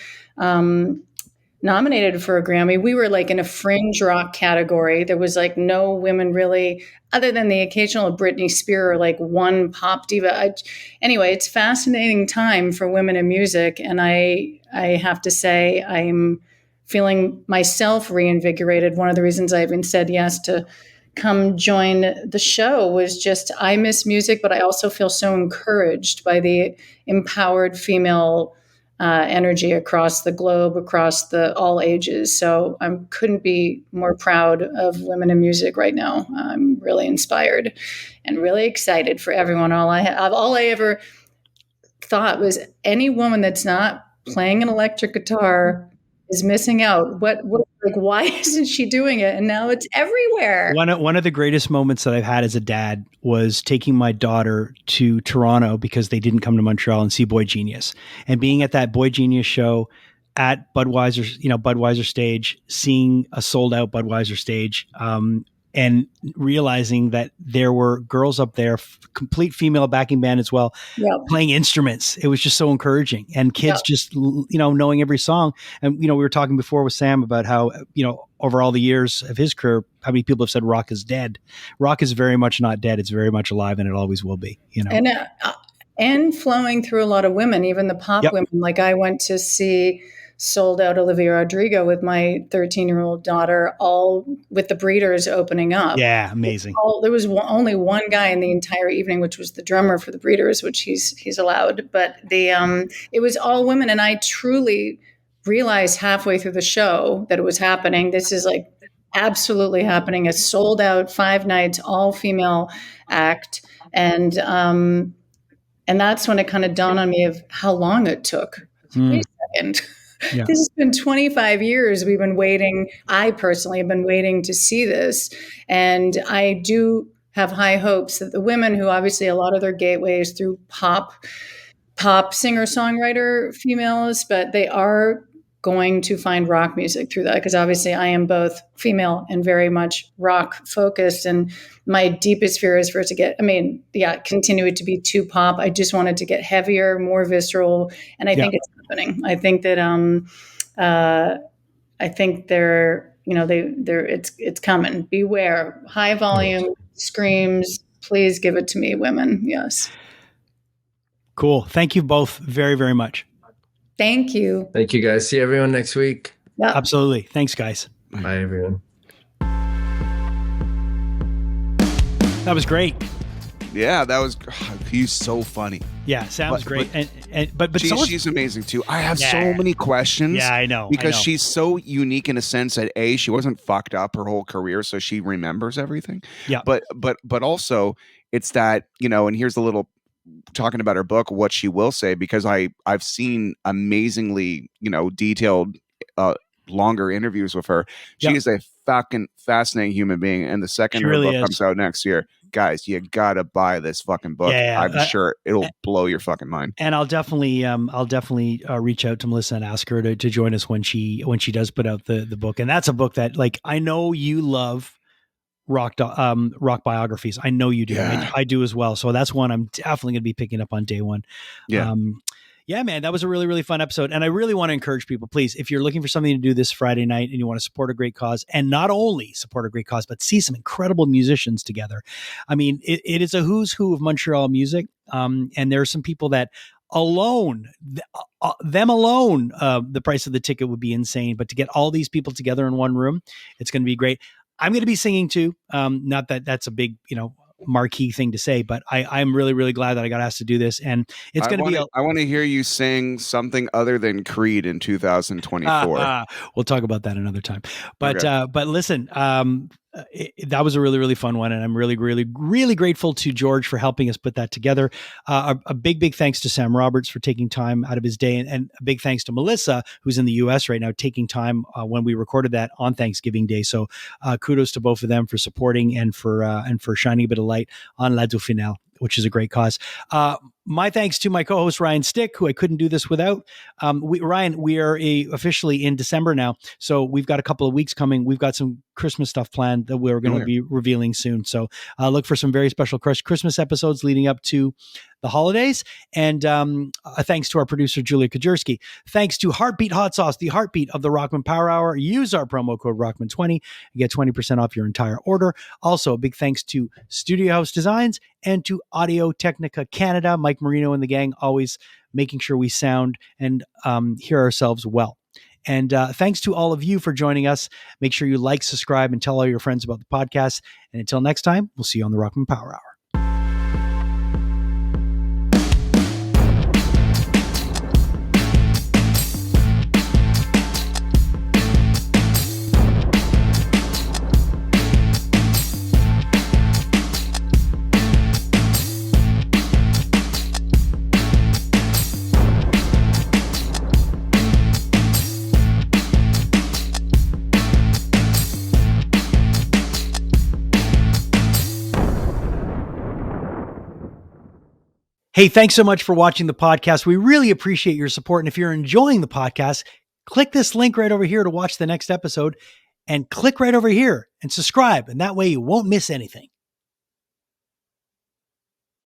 nominated for a Grammy. We were like in a fringe rock category. There was like no women really, other than the occasional Britney Spears or like one pop diva. Anyway, it's fascinating time for women in music, and I have to say I'm feeling myself reinvigorated. One of the reasons I even said yes to come join the show was just I miss music, but I also feel so encouraged by the empowered female energy across the globe, across all ages. So I couldn't be more proud of women in music right now. I'm really inspired and really excited for everyone. All I ever thought was any woman that's not playing an electric guitar is missing out. Like, why isn't she doing it? And now it's everywhere. One of the greatest moments that I've had as a dad was taking my daughter to Toronto because they didn't come to Montreal and see Boy Genius, and being at that Boy Genius show at Budweiser stage, seeing a sold out Budweiser stage, and realizing that there were girls up there, complete female backing band as well, playing instruments. It was just so encouraging, and kids just, knowing every song. And, we were talking before with Sam about how, over all the years of his career, how many people have said rock is dead. Rock is very much not dead. It's very much alive, and it always will be, And flowing through a lot of women, even the pop women. Like I went to see sold out Olivia Rodrigo with my 13-year-old daughter, all with the Breeders opening up. Yeah, amazing. There was only one guy in the entire evening, which was the drummer for the Breeders, which he's allowed. But it was all women, and I truly realized halfway through the show that it was happening. This is like absolutely happening. A sold out 5 nights, all female act, and that's when it kind of dawned on me of how long it took. Wait a second. Yeah. This has been 25 years we've been waiting. I personally have been waiting to see this. And I do have high hopes that the women who obviously a lot of their gateways through pop singer-songwriter females, but they are going to find rock music through that, because obviously I am both female and very much rock focused, and my deepest fear is for it to continue it to be too pop. I just want it to get heavier, more visceral, and I think it's happening. I think that it's coming. Beware, high volume screams. Please give it to me, women. Yes. Cool. Thank you both very, very much. Thank you. Thank you, guys. See everyone next week. Yep. Absolutely. Thanks, guys. Bye, everyone. That was great. Yeah, he's so funny. Yeah, Sam was great. But she's amazing too. I have so many questions. Yeah, I know. Because she's so unique in a sense that she wasn't fucked up her whole career, so she remembers everything. Yeah. But also it's that, and here's a little talking about her book, what she will say, because I've seen amazingly, detailed, longer interviews with her. She is a fucking fascinating human being. And the second her book comes out next year, guys, you gotta buy this fucking book. I'm sure it'll blow your fucking mind. And I'll definitely reach out to Melissa and ask her to join us when she does put out the book. And that's a book that, like, I know you love rock biographies. I know you do. I do as well. So that's one I'm definitely going to be picking up on day one. Yeah, man, that was a really, really fun episode. And I really want to encourage people, please, if you're looking for something to do this Friday night and you want to support a great cause, and not only support a great cause, but see some incredible musicians together. I mean, it is a who's who of Montreal music. And there are some people that the price of the ticket would be insane. But to get all these people together in one room, it's going to be great. I'm going to be singing too. Not that that's a big, marquee thing to say, but I'm really, really glad that I got asked to do this. And it's going to be, I want to hear you sing something other than Creed in 2024. We'll talk about that another time. But, but listen, that was a really, really fun one. And I'm really, really, really grateful to George for helping us put that together. A big, big thanks to Sam Roberts for taking time out of his day. And a big thanks to Melissa, who's in the US right now, taking time when we recorded that on Thanksgiving Day. So kudos to both of them for supporting and for shining a bit of light on La Du Finale. which is a great cause. My thanks to my co-host Ryan Stick, who I couldn't do this without. Ryan, we are officially in December now, so we've got a couple of weeks coming. We've got some Christmas stuff planned that we're going to be revealing soon. So look for some very special Christmas episodes leading up to the holidays. And thanks to our producer, Julia Kajerski. Thanks to Heartbeat Hot Sauce, the heartbeat of the Rockman Power Hour. Use our promo code Rockman20 and get 20% off your entire order. Also, a big thanks to Studio House Designs and to Audio Technica Canada. Mike Marino and the gang always making sure we sound and hear ourselves well. And thanks to all of you for joining us. Make sure you like, subscribe, and tell all your friends about the podcast. And until next time, we'll see you on the Rockman Power Hour. Hey, thanks so much for watching the podcast. We really appreciate your support. And if you're enjoying the podcast, click this link right over here to watch the next episode and click right over here and subscribe. And that way you won't miss anything.